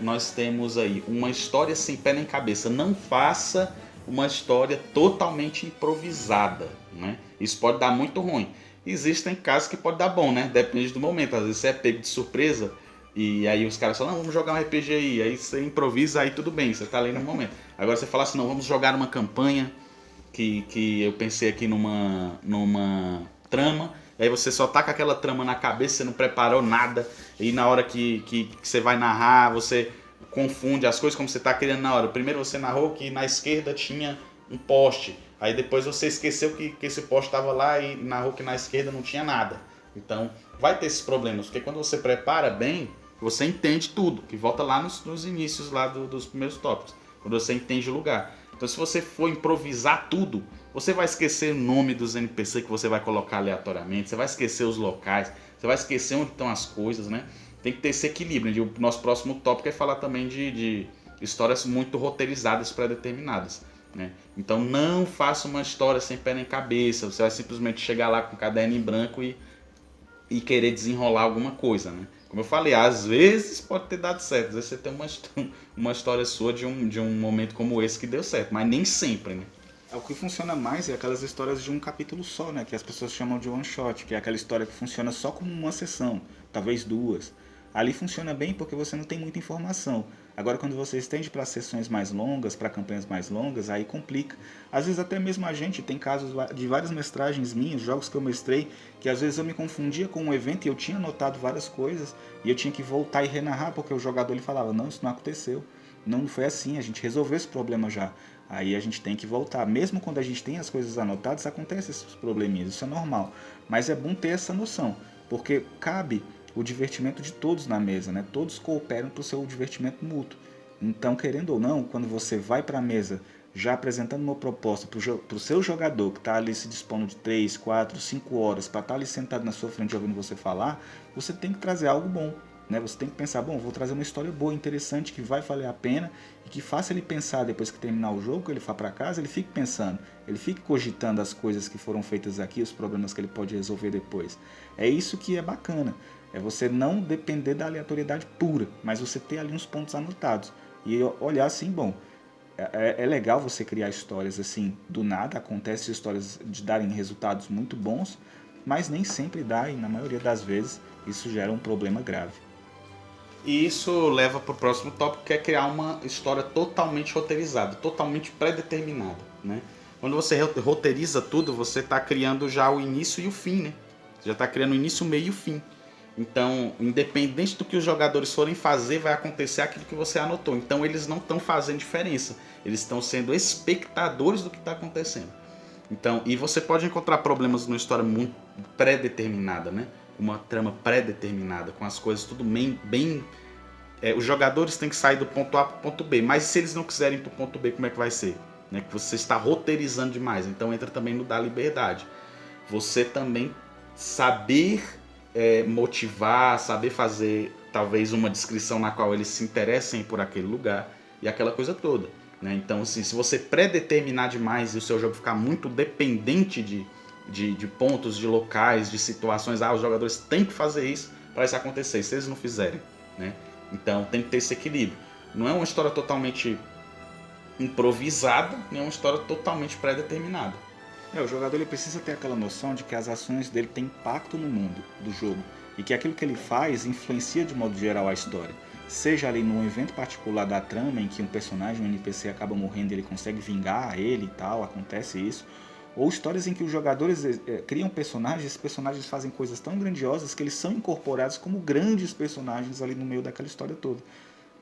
nós temos aí uma história sem pé nem cabeça. Não faça uma história totalmente improvisada, né? Isso pode dar muito ruim. Existem casos que pode dar bom, né? Depende do momento. Às vezes você é pego de surpresa e aí os caras falam, não, vamos jogar um RPG aí. Aí você improvisa, aí tudo bem, você tá ali no momento. Agora você fala assim, não, vamos jogar uma campanha que eu pensei aqui numa trama, aí você só tá com aquela trama na cabeça, você não preparou nada, e na hora que você vai narrar, você confunde as coisas como você tá querendo na hora. Primeiro você narrou que na esquerda tinha um poste, aí depois você esqueceu que esse poste estava lá e narrou que na esquerda não tinha nada. Então vai ter esses problemas, porque quando você prepara bem, você entende tudo, que volta lá nos inícios lá dos primeiros tópicos, quando você entende o lugar. Então se você for improvisar tudo, você vai esquecer o nome dos NPC que você vai colocar aleatoriamente, você vai esquecer os locais, você vai esquecer onde estão as coisas, né? Tem que ter esse equilíbrio. O nosso próximo tópico é falar também de histórias muito roteirizadas, pré-determinadas, né? Então não faça uma história sem pé nem cabeça, você vai simplesmente chegar lá com o caderno em branco e querer desenrolar alguma coisa, né? Como eu falei, às vezes pode ter dado certo, às vezes você tem uma história sua de um momento como esse que deu certo, mas nem sempre, né? O que funciona mais é aquelas histórias de um capítulo só, né? Que as pessoas chamam de one shot, que é aquela história que funciona só como uma sessão, talvez duas. Ali funciona bem porque você não tem muita informação. Agora, quando você estende para sessões mais longas, para campanhas mais longas, aí complica. Às vezes até mesmo a gente tem casos de várias mestragens minhas, jogos que eu mestrei, que às vezes eu me confundia com um evento e eu tinha anotado várias coisas e eu tinha que voltar e renarrar porque o jogador ele falava, não, isso não aconteceu. Não foi assim, a gente resolveu esse problema já. Aí a gente tem que voltar. Mesmo quando a gente tem as coisas anotadas, acontecem esses probleminhas, isso é normal. Mas é bom ter essa noção, porque cabe o divertimento de todos na mesa, né? Todos cooperam para o seu divertimento mútuo. Então, querendo ou não, quando você vai para a mesa já apresentando uma proposta para o seu jogador, que está ali se dispondo de 3, 4, 5 horas para estar ali sentado na sua frente ouvindo você falar, você tem que trazer algo bom. Né? Você tem que pensar, bom, vou trazer uma história boa, interessante, que vai valer a pena e que faça ele pensar depois que terminar o jogo, que ele vá para casa, ele fique pensando, ele fique cogitando as coisas que foram feitas aqui, os problemas que ele pode resolver depois. É isso que é bacana, é você não depender da aleatoriedade pura, mas você ter ali uns pontos anotados e olhar assim, bom, é legal você criar histórias assim, do nada, acontece histórias de darem resultados muito bons, mas nem sempre dá e na maioria das vezes isso gera um problema grave. E isso leva para o próximo tópico, que é criar uma história totalmente roteirizada, totalmente pré-determinada, né? Quando você roteiriza tudo, você está criando já o início e o fim, né? Você já está criando o início, o meio e o fim. Então, independente do que os jogadores forem fazer, vai acontecer aquilo que você anotou. Então, eles não estão fazendo diferença. Eles estão sendo espectadores do que está acontecendo. Então, e você pode encontrar problemas numa história muito pré-determinada, né? Uma trama pré-determinada, com as coisas tudo bem os jogadores têm que sair do ponto A para o ponto B, mas se eles não quiserem ir para o ponto B, como é que vai ser? Né? Que você está roteirizando demais, então entra também no da liberdade. Você também saber motivar, saber fazer talvez uma descrição na qual eles se interessem por aquele lugar e aquela coisa toda. Né? Então, assim, se você pré-determinar demais e o seu jogo ficar muito dependente de pontos, de locais, de situações, os jogadores têm que fazer isso para isso acontecer, se eles não fizerem, né? Então tem que ter esse equilíbrio. Não é uma história totalmente improvisada, nem uma história totalmente pré-determinada. O jogador ele precisa ter aquela noção de que as ações dele têm impacto no mundo do jogo e que aquilo que ele faz influencia de modo geral a história. Seja ali num evento particular da trama em que um personagem, um NPC acaba morrendo e ele consegue vingar ele e tal, acontece isso. Ou histórias em que os jogadores criam personagens, esses personagens fazem coisas tão grandiosas que eles são incorporados como grandes personagens ali no meio daquela história toda.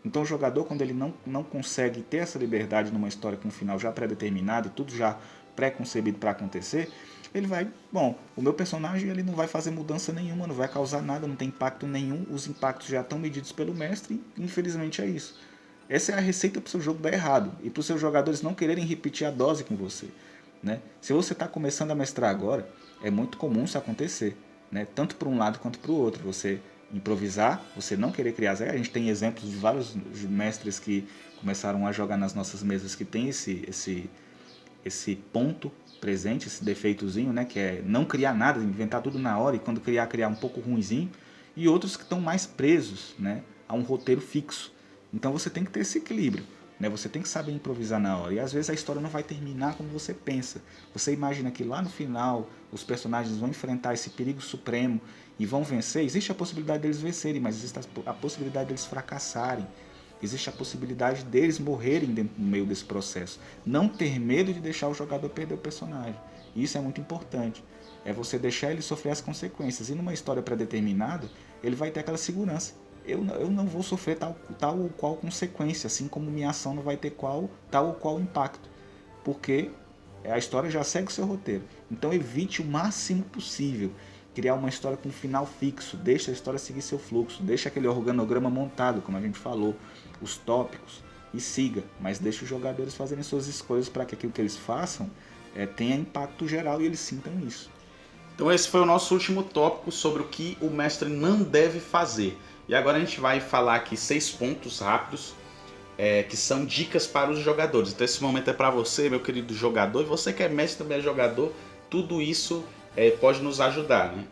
Então o jogador, quando ele não consegue ter essa liberdade numa história com um final já pré-determinado e tudo já pré-concebido para acontecer, ele vai, bom, o meu personagem ele não vai fazer mudança nenhuma, não vai causar nada, não tem impacto nenhum, os impactos já estão medidos pelo mestre e infelizmente é isso. Essa é a receita para o seu jogo dar errado e para os seus jogadores não quererem repetir a dose com você. Né? Se você está começando a mestrar agora, é muito comum isso acontecer, né? Tanto para um lado quanto para o outro. Você improvisar, você não querer criar zero. A gente tem exemplos de vários mestres que começaram a jogar nas nossas mesas que tem esse ponto presente, esse defeitozinho, né? Que é não criar nada, inventar tudo na hora e quando criar um pouco ruinzinho. E outros que estão mais presos, né? A um roteiro fixo. Então você tem que ter esse equilíbrio. Né? Você tem que saber improvisar na hora. E às vezes a história não vai terminar como você pensa. Você imagina que lá no final os personagens vão enfrentar esse perigo supremo e vão vencer. Existe a possibilidade deles vencerem, mas existe a possibilidade deles fracassarem. existe a possibilidade deles morrerem no meio desse processo. Não ter medo de deixar o jogador perder o personagem. Isso é muito importante. É você deixar ele sofrer as consequências. E numa história pré-determinada, ele vai ter aquela segurança. Eu não vou sofrer tal ou qual consequência, assim como minha ação não vai ter tal ou qual impacto. Porque a história já segue o seu roteiro. Então evite o máximo possível criar uma história com um final fixo. Deixa a história seguir seu fluxo. Deixa aquele organograma montado, como a gente falou. Os tópicos. E siga. Mas deixe os jogadores fazerem suas escolhas para que aquilo que eles façam tenha impacto geral e eles sintam isso. Então esse foi o nosso último tópico sobre o que o mestre não deve fazer. E agora a gente vai falar aqui 6 pontos rápidos, que são dicas para os jogadores. Então esse momento é para você, meu querido jogador, e você que é mestre também é jogador, tudo isso pode nos ajudar, né?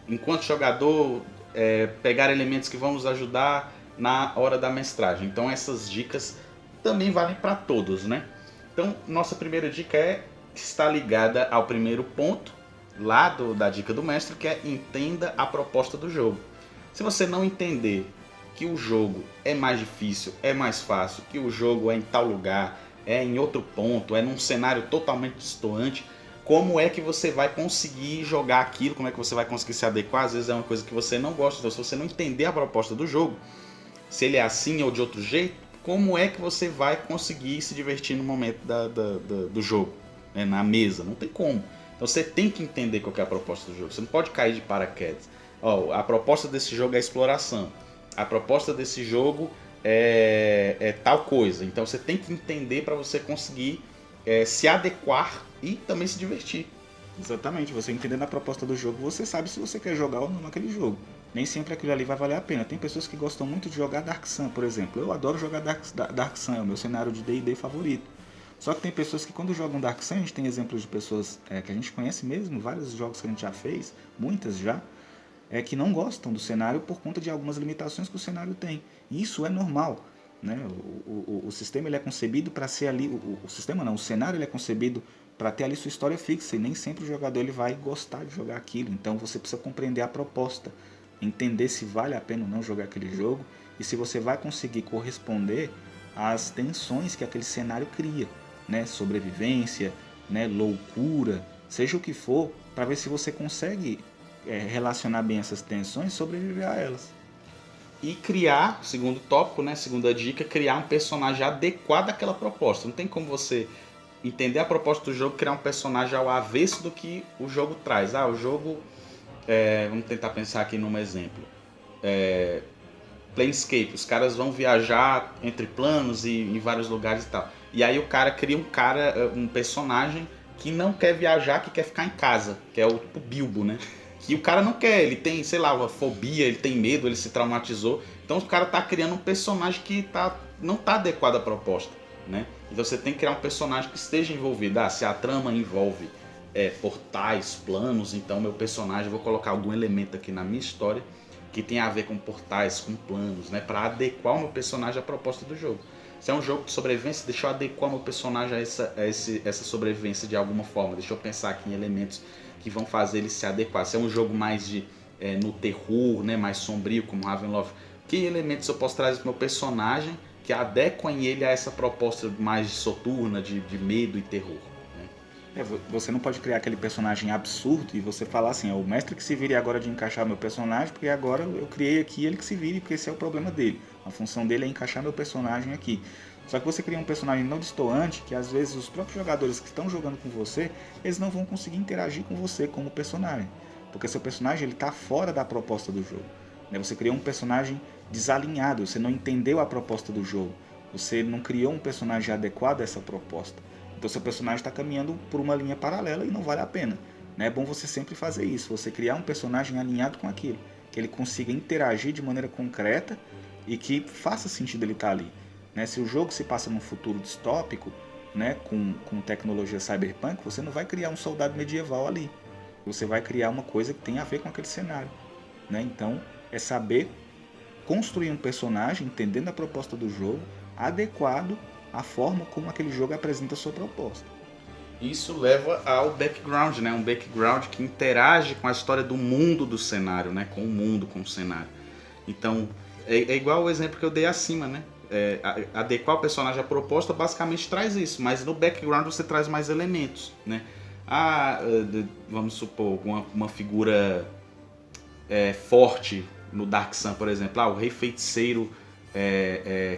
Enquanto jogador, pegar elementos que vão nos ajudar na hora da mestragem. Então essas dicas também valem para todos, né? Então nossa primeira dica está ligada ao primeiro ponto lá da dica do mestre, que é entenda a proposta do jogo. Se você não entender que o jogo é mais difícil, é mais fácil, que o jogo é em tal lugar, é em outro ponto, é num cenário totalmente distoante, como é que você vai conseguir jogar aquilo, como é que você vai conseguir se adequar? Às vezes é uma coisa que você não gosta, então se você não entender a proposta do jogo, se ele é assim ou de outro jeito, como é que você vai conseguir se divertir no momento do jogo, né, na mesa? Não tem como. Então você tem que entender qual que é a proposta do jogo, você não pode cair de paraquedas. A proposta desse jogo é exploração, a proposta desse jogo é tal coisa. Então você tem que entender para você conseguir se adequar e também se divertir. Exatamente, você entendendo a proposta do jogo, você sabe se você quer jogar ou não naquele jogo. Nem sempre aquilo ali vai valer a pena. Tem pessoas que gostam muito de jogar Dark Sun, por exemplo. Eu adoro jogar Dark Sun, é o meu cenário de D&D favorito. Só que tem pessoas que quando jogam Dark Sun, a gente tem exemplos de pessoas que a gente conhece mesmo, vários jogos que a gente já fez, muitas já, que não gostam do cenário por conta de algumas limitações que o cenário tem. E isso é normal, né? O sistema ele é concebido para ser ali, o sistema não, o cenário ele é concebido para ter ali sua história fixa e nem sempre o jogador ele vai gostar de jogar aquilo. Então você precisa compreender a proposta, entender se vale a pena ou não jogar aquele jogo e se você vai conseguir corresponder às tensões que aquele cenário cria, né? Sobrevivência, né? Loucura, seja o que for, para ver se você consegue relacionar bem essas tensões e sobreviver a elas. E criar, segundo tópico, né, segunda dica, criar um personagem adequado àquela proposta. Não tem como você entender a proposta do jogo, criar um personagem ao avesso do que o jogo traz. O jogo, vamos tentar pensar aqui num exemplo. Planescape, os caras vão viajar entre planos e em vários lugares e tal. E aí o cara cria um personagem que não quer viajar, que quer ficar em casa, que é o Bilbo, né? Que o cara não quer, ele tem, sei lá, uma fobia, ele tem medo, ele se traumatizou. Então o cara tá criando um personagem que não tá adequado à proposta, né? Então você tem que criar um personagem que esteja envolvido. Se a trama envolve portais, planos, então meu personagem, eu vou colocar algum elemento aqui na minha história que tem a ver com portais, com planos, né? Para adequar o meu personagem à proposta do jogo. Se é um jogo de sobrevivência, deixa eu adequar o meu personagem a essa sobrevivência de alguma forma. Deixa eu pensar aqui em elementos que vão fazer ele se adequar. Se é um jogo mais no terror, né, mais sombrio, como Ravenloft, que elementos eu posso trazer para o meu personagem que adequem ele a essa proposta mais soturna de medo e terror? Né? Você não pode criar aquele personagem absurdo e você falar assim, o mestre que se vire agora de encaixar meu personagem, porque agora eu criei aqui ele que se vire, porque esse é o problema dele. A função dele é encaixar meu personagem aqui. Só que você cria um personagem não destoante, que às vezes os próprios jogadores que estão jogando com você, eles não vão conseguir interagir com você como personagem. Porque seu personagem está fora da proposta do jogo. Você criou um personagem desalinhado, você não entendeu a proposta do jogo. Você não criou um personagem adequado a essa proposta. Então seu personagem está caminhando por uma linha paralela e não vale a pena. É bom você sempre fazer isso, você criar um personagem alinhado com aquilo. Que ele consiga interagir de maneira concreta e que faça sentido ele estar ali. Se o jogo se passa num futuro distópico, com tecnologia cyberpunk, você não vai criar um soldado medieval ali. Você vai criar uma coisa que tem a ver com aquele cenário. Então, é saber construir um personagem, entendendo a proposta do jogo, adequado à forma como aquele jogo apresenta a sua proposta. Isso leva ao background, um background que interage com a história do mundo do cenário, com o mundo, com o cenário. Então, É igual o exemplo que eu dei acima, né? Adequar o personagem à proposta basicamente traz isso, mas no background você traz mais elementos, né? Vamos supor, uma figura forte no Dark Sun, por exemplo. O Rei Feiticeiro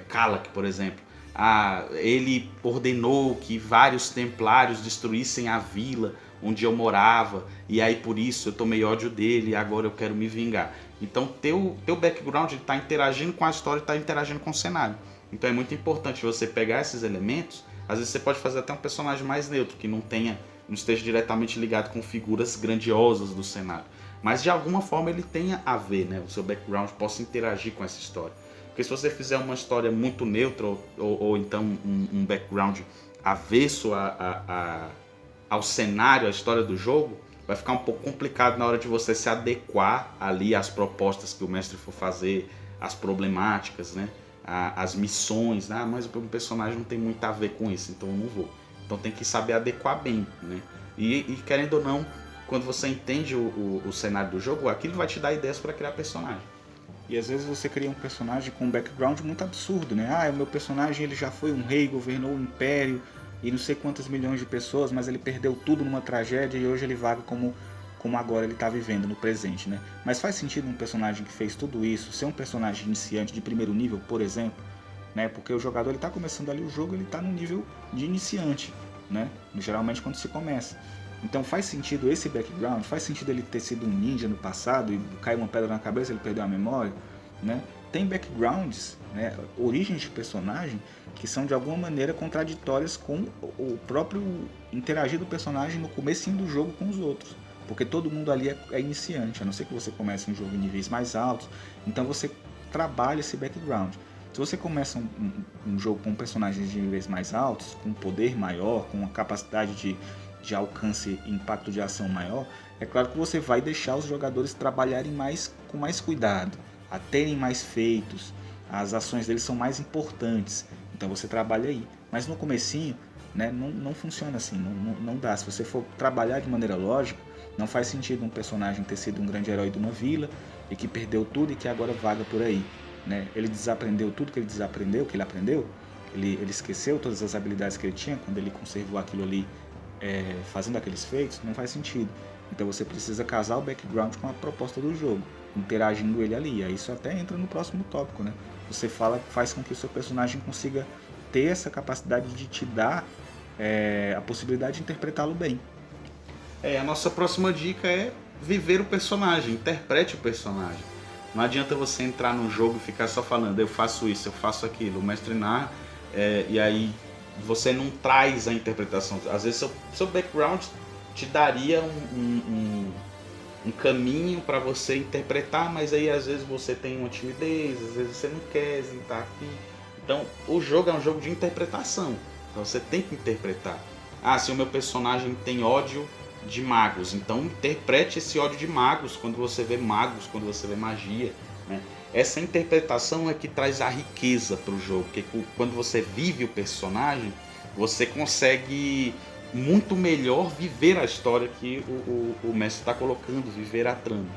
Kalak, por exemplo. Ele ordenou que vários templários destruíssem a vila onde eu morava, e aí por isso eu tomei ódio dele e agora eu quero me vingar. Então teu background está interagindo com a história e está interagindo com o cenário. Então é muito importante você pegar esses elementos. Às vezes você pode fazer até um personagem mais neutro, que não esteja diretamente ligado com figuras grandiosas do cenário, mas de alguma forma ele tenha a ver, né? O seu background possa interagir com essa história. Porque se você fizer uma história muito neutra ou então um background avesso ao cenário, à história do jogo, vai ficar um pouco complicado na hora de você se adequar ali às propostas que o mestre for fazer, às problemáticas, né? As missões, mas o personagem não tem muito a ver com isso, então eu não vou. Então tem que saber adequar bem, né? E querendo ou não, quando você entende o cenário do jogo, aquilo vai te dar ideias para criar personagem. E às vezes você cria um personagem com um background muito absurdo, né? O meu personagem ele já foi um rei, governou um império e não sei quantas milhões de pessoas, mas ele perdeu tudo numa tragédia e hoje ele vaga como agora ele está vivendo no presente, né? Mas faz sentido um personagem que fez tudo isso ser um personagem iniciante de primeiro nível, por exemplo, né? Porque o jogador ele está começando ali o jogo, ele está no nível de iniciante, né? Geralmente quando se começa. Então faz sentido esse background, faz sentido ele ter sido um ninja no passado e caiu uma pedra na cabeça, ele perdeu a memória, né? Tem backgrounds, né, origens de personagem que são de alguma maneira contraditórias com o próprio interagir do personagem no comecinho do jogo com os outros. Porque todo mundo ali é iniciante, a não ser que você comece um jogo em níveis mais altos, então você trabalha esse background. Se você começa um jogo com personagens de níveis mais altos, com um poder maior, com uma capacidade de alcance e impacto de ação maior, é claro que você vai deixar os jogadores trabalharem com mais cuidado, a terem mais feitos, as ações deles são mais importantes, então você trabalha aí. Mas no comecinho, né, não funciona assim, não dá. Se você for trabalhar de maneira lógica, não faz sentido um personagem ter sido um grande herói de uma vila e que perdeu tudo e que agora vaga por aí, né? Ele desaprendeu tudo que ele aprendeu, ele esqueceu todas as habilidades que ele tinha quando ele conservou aquilo ali, fazendo aqueles feitos, não faz sentido. Então você precisa casar o background com a proposta do jogo, interagindo ele ali. Aí isso até entra no próximo tópico, né? Você faz com que o seu personagem consiga ter essa capacidade de te dar a possibilidade de interpretá-lo bem. A nossa próxima dica é viver o personagem, interprete o personagem. Não adianta você entrar num jogo e ficar só falando, eu faço isso, eu faço aquilo, o mestre narra, e aí você não traz a interpretação. Às vezes seu background te daria um caminho para você interpretar, mas aí às vezes você tem uma timidez, às vezes você não quer estar aqui. Então o jogo é um jogo de interpretação, então você tem que interpretar. Se o meu personagem tem ódio de magos, então interprete esse ódio de magos quando você vê magos, quando você vê magia, né? Essa interpretação é que traz a riqueza para o jogo, porque quando você vive o personagem, você consegue muito melhor viver a história que o mestre está colocando, viver a trama.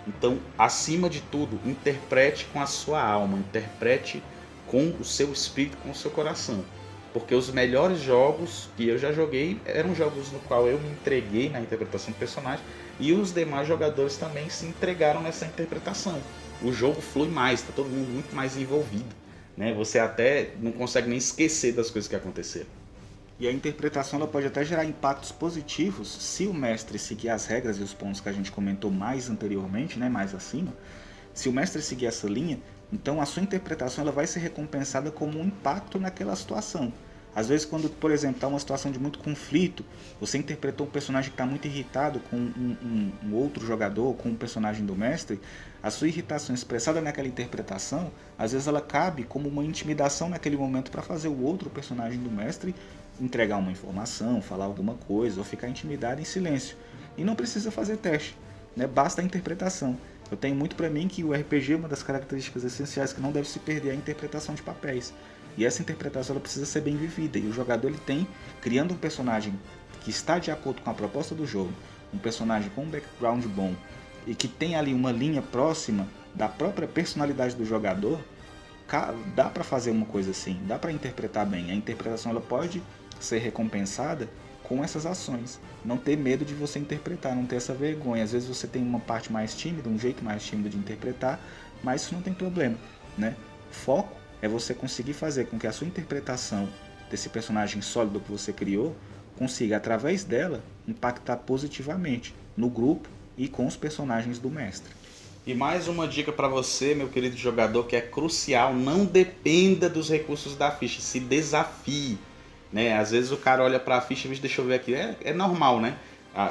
Então, acima de tudo, interprete com a sua alma, interprete com o seu espírito, com o seu coração. Porque os melhores jogos que eu já joguei eram jogos no qual eu me entreguei na interpretação do personagem e os demais jogadores também se entregaram nessa interpretação. O jogo flui mais, está todo mundo muito mais envolvido, né? Você até não consegue nem esquecer das coisas que aconteceram. E a interpretação ela pode até gerar impactos positivos se o mestre seguir as regras e os pontos que a gente comentou mais anteriormente, né, mais acima. Se o mestre seguir essa linha, então a sua interpretação ela vai ser recompensada como um impacto naquela situação. Às vezes quando, por exemplo, está uma situação de muito conflito, você interpretou um personagem que está muito irritado com um outro jogador, com um personagem do mestre, a sua irritação expressada naquela interpretação, às vezes ela cabe como uma intimidação naquele momento para fazer o outro personagem do mestre entregar uma informação, falar alguma coisa ou ficar intimidado em silêncio. E não precisa fazer teste, né? Basta a interpretação. Eu tenho muito para mim que o RPG, uma das características essenciais que não deve se perder é a interpretação de papéis. E essa interpretação ela precisa ser bem vivida. E o jogador ele tem, criando um personagem que está de acordo com a proposta do jogo, um personagem com um background bom e que tem ali uma linha próxima da própria personalidade do jogador, dá para fazer uma coisa assim, dá para interpretar bem. A interpretação ela pode ser recompensada com essas ações. Não ter medo de você interpretar, não ter essa vergonha. Às vezes você tem uma parte mais tímida, um jeito mais tímido de interpretar, mas isso não tem problema, né? Foco é você conseguir fazer com que a sua interpretação desse personagem sólido que você criou consiga, através dela, impactar positivamente no grupo e com os personagens do mestre. E mais uma dica para você, meu querido jogador, que é crucial: não dependa dos recursos da ficha, se desafie. Né? Às vezes o cara olha para a ficha e diz, deixa eu ver aqui, é normal, né?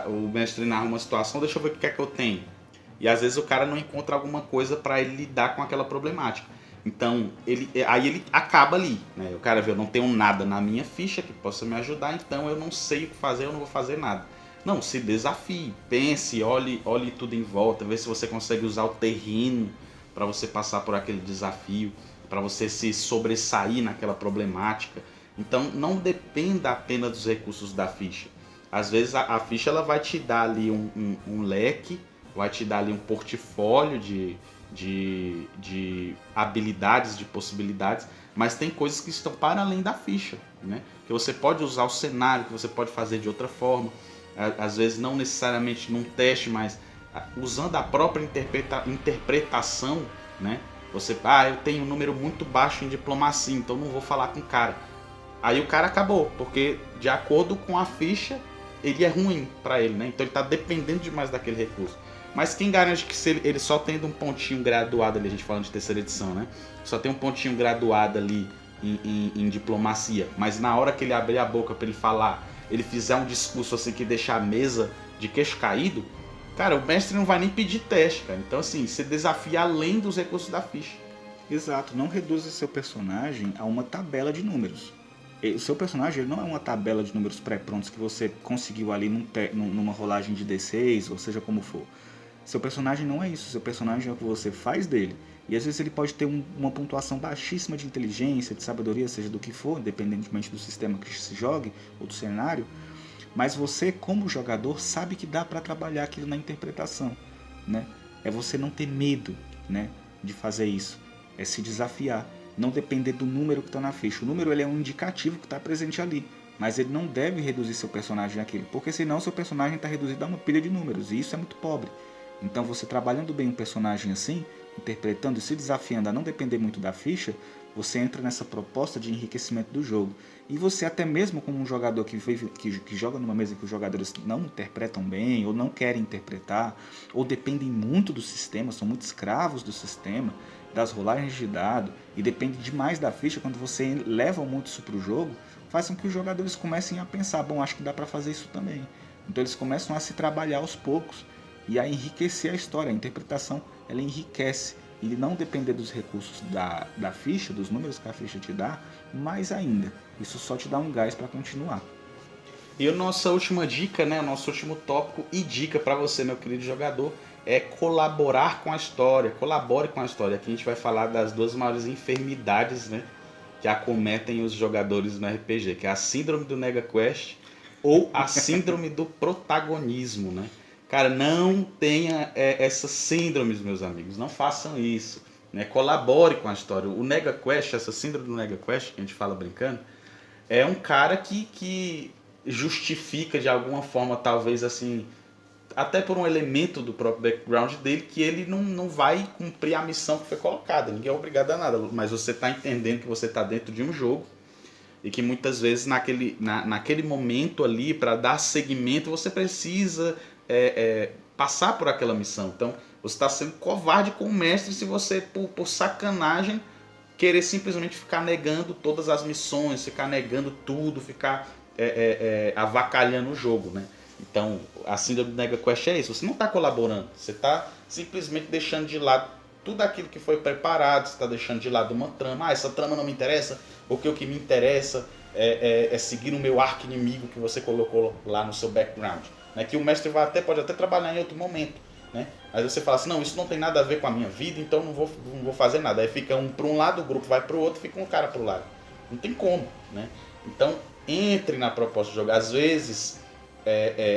O mestre narra uma situação, deixa eu ver o que é que eu tenho. E às vezes o cara não encontra alguma coisa para ele lidar com aquela problemática. Então, aí ele acaba ali, né? O cara vê, eu não tenho nada na minha ficha que possa me ajudar, então eu não sei o que fazer, eu não vou fazer nada. Não, se desafie, pense, olhe tudo em volta, vê se você consegue usar o terreno para você passar por aquele desafio, para você se sobressair naquela problemática. Então, não dependa apenas dos recursos da ficha. Às vezes a ficha ela vai te dar ali um leque, vai te dar ali um portfólio de habilidades, de possibilidades, mas tem coisas que estão para além da ficha, né? Que você pode usar o cenário, que você pode fazer de outra forma, às vezes não necessariamente num teste, mas usando a própria interpretação, né? Você, eu tenho um número muito baixo em diplomacia, então não vou falar com o cara. Aí o cara acabou, porque de acordo com a ficha, ele é ruim para ele, né? Então ele está dependendo demais daquele recurso. Mas quem garante que se ele só tendo um pontinho graduado ali, a gente falando de terceira edição, né? Só tem um pontinho graduado ali em diplomacia, mas na hora que ele abrir a boca para ele falar, ele fizer um discurso assim que deixar a mesa de queixo caído, cara, o mestre não vai nem pedir teste, cara. Então assim, você desafia além dos recursos da ficha. Exato, não reduza seu personagem a uma tabela de números. O seu personagem ele não é uma tabela de números pré-prontos que você conseguiu ali numa rolagem de D6, ou seja como for. Seu personagem não é isso, seu personagem é o que você faz dele. E às vezes ele pode ter uma pontuação baixíssima de inteligência, de sabedoria, seja do que for, independentemente do sistema que se jogue ou do cenário. Mas você, como jogador, sabe que dá para trabalhar aquilo na interpretação, né? É você não ter medo, né, de fazer isso. É se desafiar. Não depender do número que está na ficha. O número ele é um indicativo que está presente ali. Mas ele não deve reduzir seu personagem àquilo. Porque senão seu personagem está reduzido a uma pilha de números. E isso é muito pobre. Então você trabalhando bem um personagem assim, interpretando e se desafiando a não depender muito da ficha, você entra nessa proposta de enriquecimento do jogo. E você até mesmo como um jogador que joga numa mesa que os jogadores não interpretam bem, ou não querem interpretar, ou dependem muito do sistema, são muito escravos do sistema, das rolagens de dado, e depende demais da ficha, quando você leva muito isso para o jogo, faz com que os jogadores comecem a pensar, bom, acho que dá para fazer isso também. Então eles começam a se trabalhar aos poucos, e a enriquecer a história. A interpretação ela enriquece e não depender dos recursos da ficha, dos números que a ficha te dá, mais ainda, isso só te dá um gás para continuar. E a nossa última dica, né, o nosso último tópico e dica para você, meu querido jogador, é colaborar com a história. Colabore com a história. Aqui a gente vai falar das duas maiores enfermidades, né, que acometem os jogadores no RPG, que é a síndrome do NegaQuest ou a síndrome do protagonismo, né? Cara, não tenha essas síndromes, meus amigos. Não façam isso. Né? Colabore com a história. O NegaQuest, essa síndrome do NegaQuest, que a gente fala brincando, é um cara que justifica de alguma forma, talvez assim, até por um elemento do próprio background dele, que ele não vai cumprir a missão que foi colocada. Ninguém é obrigado a nada. Mas você está entendendo que você está dentro de um jogo e que muitas vezes naquele momento ali, para dar seguimento, você precisa passar por aquela missão. Então você está sendo covarde com o mestre se você, por sacanagem, querer simplesmente ficar negando todas as missões, ficar negando tudo, ficar avacalhando o jogo, né? Então a síndrome do NegaQuest é isso. Você não está colaborando, você está simplesmente deixando de lado tudo aquilo que foi preparado, você está deixando de lado uma trama. Essa trama não me interessa, porque o que me interessa é seguir o meu arco inimigo que você colocou lá no seu background. Né, que o mestre pode até trabalhar em outro momento, né? Aí você fala assim, não, isso não tem nada a ver com a minha vida, então não vou fazer nada. Aí fica um para um lado, o grupo vai para o outro, fica um cara para o lado. Não tem como, né? Então entre na proposta de jogar. Às vezes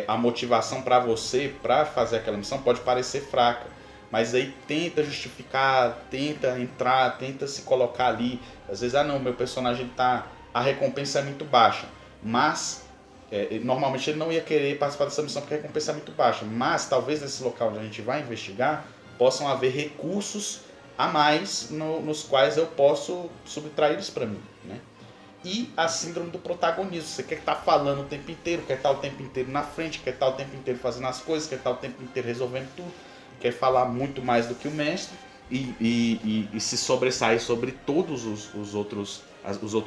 a motivação para você, para fazer aquela missão, pode parecer fraca, mas aí tenta justificar, tenta entrar, tenta se colocar ali. Às vezes, não, meu personagem a recompensa é muito baixa, mas normalmente ele não ia querer participar dessa missão porque a recompensa é muito baixa, mas talvez nesse local onde a gente vai investigar possam haver recursos a mais nos quais eu posso subtrair eles para mim, né? E a síndrome do protagonismo. Você quer estar falando o tempo inteiro, quer estar o tempo inteiro na frente, quer estar o tempo inteiro fazendo as coisas, quer estar o tempo inteiro resolvendo tudo, quer falar muito mais do que o mestre e se sobressair sobre todos os outros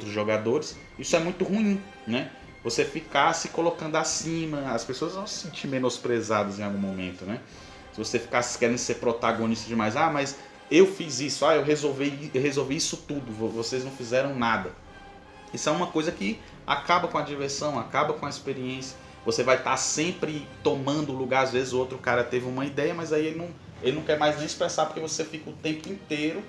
jogadores. Isso é muito ruim, né? Você ficar se colocando acima, as pessoas vão se sentir menosprezadas em algum momento, né? Se você ficar querendo ser protagonista demais, mas eu fiz isso, eu resolvi isso tudo, vocês não fizeram nada. Isso é uma coisa que acaba com a diversão, acaba com a experiência. Você vai estar sempre tomando lugar, às vezes o outro cara teve uma ideia, mas aí ele não quer mais nem expressar, porque você fica o tempo inteiro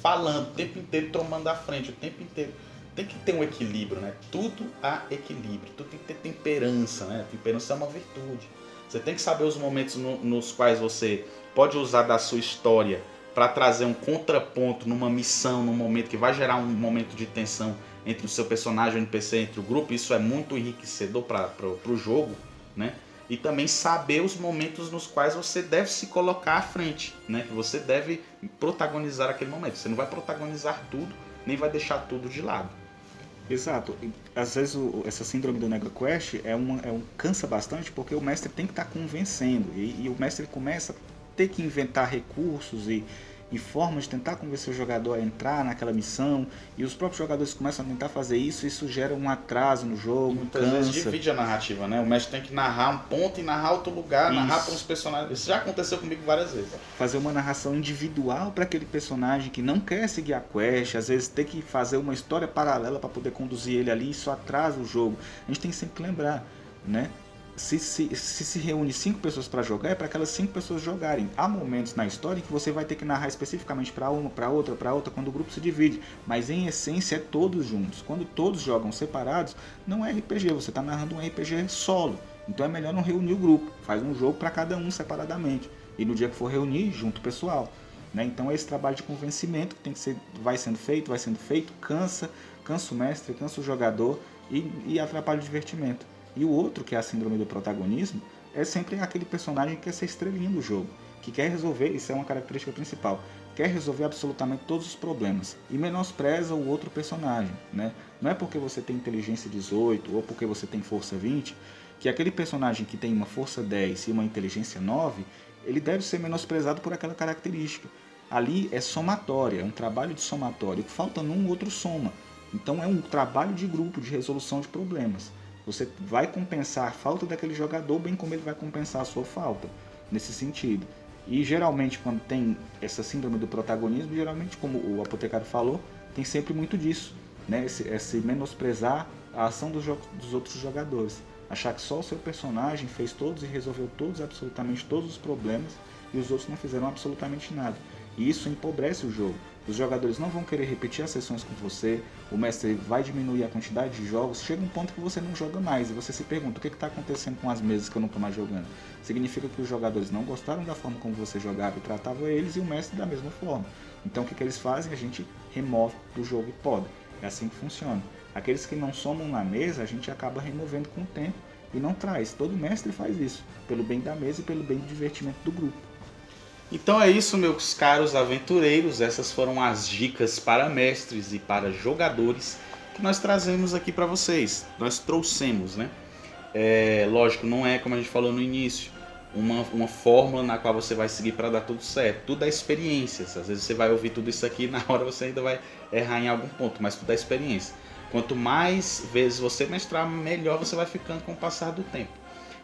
falando, o tempo inteiro tomando a frente, o tempo inteiro. Tem que ter um equilíbrio, né? Tudo há equilíbrio, tudo tem que ter temperança, né? Temperança é uma virtude. Você tem que saber os momentos nos quais você pode usar da sua história para trazer um contraponto numa missão, num momento que vai gerar um momento de tensão entre o seu personagem, o NPC, entre o grupo. Isso é muito enriquecedor para o jogo, né? E também saber os momentos nos quais você deve se colocar à frente, né? Que você deve protagonizar aquele momento. Você não vai protagonizar tudo, nem vai deixar tudo de lado. Exato. Às vezes essa síndrome do NegaQuest cansa bastante, porque o mestre tem que estar convencendo, e o mestre começa a ter que inventar recursos e formas de tentar convencer o jogador a entrar naquela missão, e os próprios jogadores começam a tentar fazer isso gera um atraso no jogo, muitas vezes divide a narrativa, né? O mestre tem que narrar um ponto e narrar outro lugar, narrar para os personagens. Isso já aconteceu comigo várias vezes. Fazer uma narração individual para aquele personagem que não quer seguir a quest, às vezes ter que fazer uma história paralela para poder conduzir ele ali, isso atrasa o jogo. A gente tem sempre que lembrar, né? Se reúne 5 pessoas para jogar, é para aquelas 5 pessoas jogarem. Há momentos na história que você vai ter que narrar especificamente para uma, para outra, quando o grupo se divide. Mas em essência é todos juntos. Quando todos jogam separados, não é RPG, você está narrando um RPG solo. Então é melhor não reunir o grupo. Faz um jogo para cada um separadamente. E no dia que for reunir, junto o pessoal. Né? Então é esse trabalho de convencimento que vai sendo feito, cansa o mestre, cansa o jogador e atrapalha o divertimento. E o outro, que é a síndrome do protagonismo, é sempre aquele personagem que quer ser estrelinha do jogo, que quer resolver, isso é uma característica principal, quer resolver absolutamente todos os problemas e menospreza o outro personagem, né? Não é porque você tem inteligência 18 ou porque você tem força 20, que aquele personagem que tem uma força 10 e uma inteligência 9, ele deve ser menosprezado por aquela característica. Ali é somatória, é um trabalho de somatório, que falta num, outro soma. Então é um trabalho de grupo, de resolução de problemas. Você vai compensar a falta daquele jogador, bem como ele vai compensar a sua falta, nesse sentido. E geralmente, quando tem essa síndrome do protagonismo, geralmente, como o Apotecário falou, tem sempre muito disso, né? Esse menosprezar a ação dos outros jogadores. Achar que só o seu personagem fez todos e resolveu absolutamente todos os problemas, e os outros não fizeram absolutamente nada. E isso empobrece o jogo. Os jogadores não vão querer repetir as sessões com você, o mestre vai diminuir a quantidade de jogos, chega um ponto que você não joga mais e você se pergunta o que está acontecendo com as mesas que eu não estou mais jogando. Significa que os jogadores não gostaram da forma como você jogava e tratava eles, e o mestre da mesma forma. Então o que eles fazem? A gente remove do jogo e poda. É assim que funciona. Aqueles que não somam na mesa, a gente acaba removendo com o tempo e não traz. Todo mestre faz isso, pelo bem da mesa e pelo bem do divertimento do grupo. Então é isso, meus caros aventureiros, essas foram as dicas para mestres e para jogadores que nós trazemos aqui para vocês. Nós trouxemos, né? Lógico, não é como a gente falou no início, uma fórmula na qual você vai seguir para dar tudo certo. Tudo é experiências. Às vezes você vai ouvir tudo isso aqui e na hora você ainda vai errar em algum ponto, mas tudo é experiência. Quanto mais vezes você mestrar, melhor você vai ficando com o passar do tempo.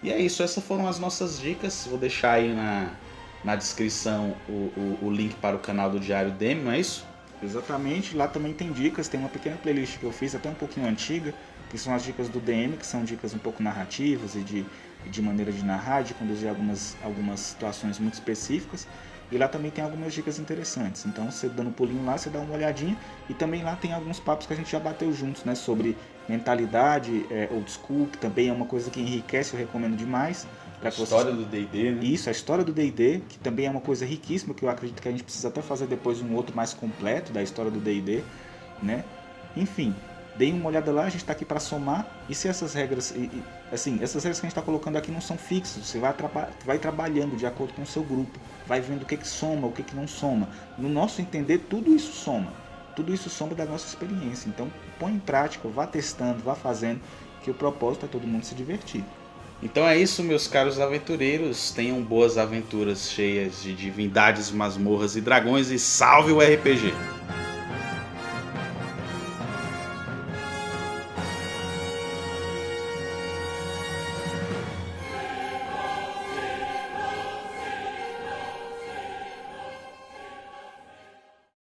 E é isso, essas foram as nossas dicas. Vou deixar aí na descrição o link para o canal do Diário DM, não é isso? Exatamente, lá também tem dicas, tem uma pequena playlist que eu fiz, até um pouquinho antiga, que são as dicas do DM, que são dicas um pouco narrativas e de maneira de narrar, de conduzir algumas situações muito específicas. E lá também tem algumas dicas interessantes. Então, você dando um pulinho lá, você dá uma olhadinha. E também lá tem alguns papos que a gente já bateu juntos, né? Sobre mentalidade old school, que também é uma coisa que enriquece, eu recomendo demais. A história do D&D, né? Isso, a história do D&D, que também é uma coisa riquíssima, que eu acredito que a gente precisa até fazer depois um outro mais completo da história do D&D, né? Enfim, deem uma olhada lá, a gente está aqui para somar, e se essas regras, assim, essas regras que a gente está colocando aqui não são fixas, você vai trabalhando de acordo com o seu grupo, vai vendo o que soma, o que não soma. No nosso entender, tudo isso soma da nossa experiência, então põe em prática, vá testando, vá fazendo, que o propósito é todo mundo se divertir. Então é isso, meus caros aventureiros. Tenham boas aventuras cheias de divindades, masmorras e dragões. E salve o RPG!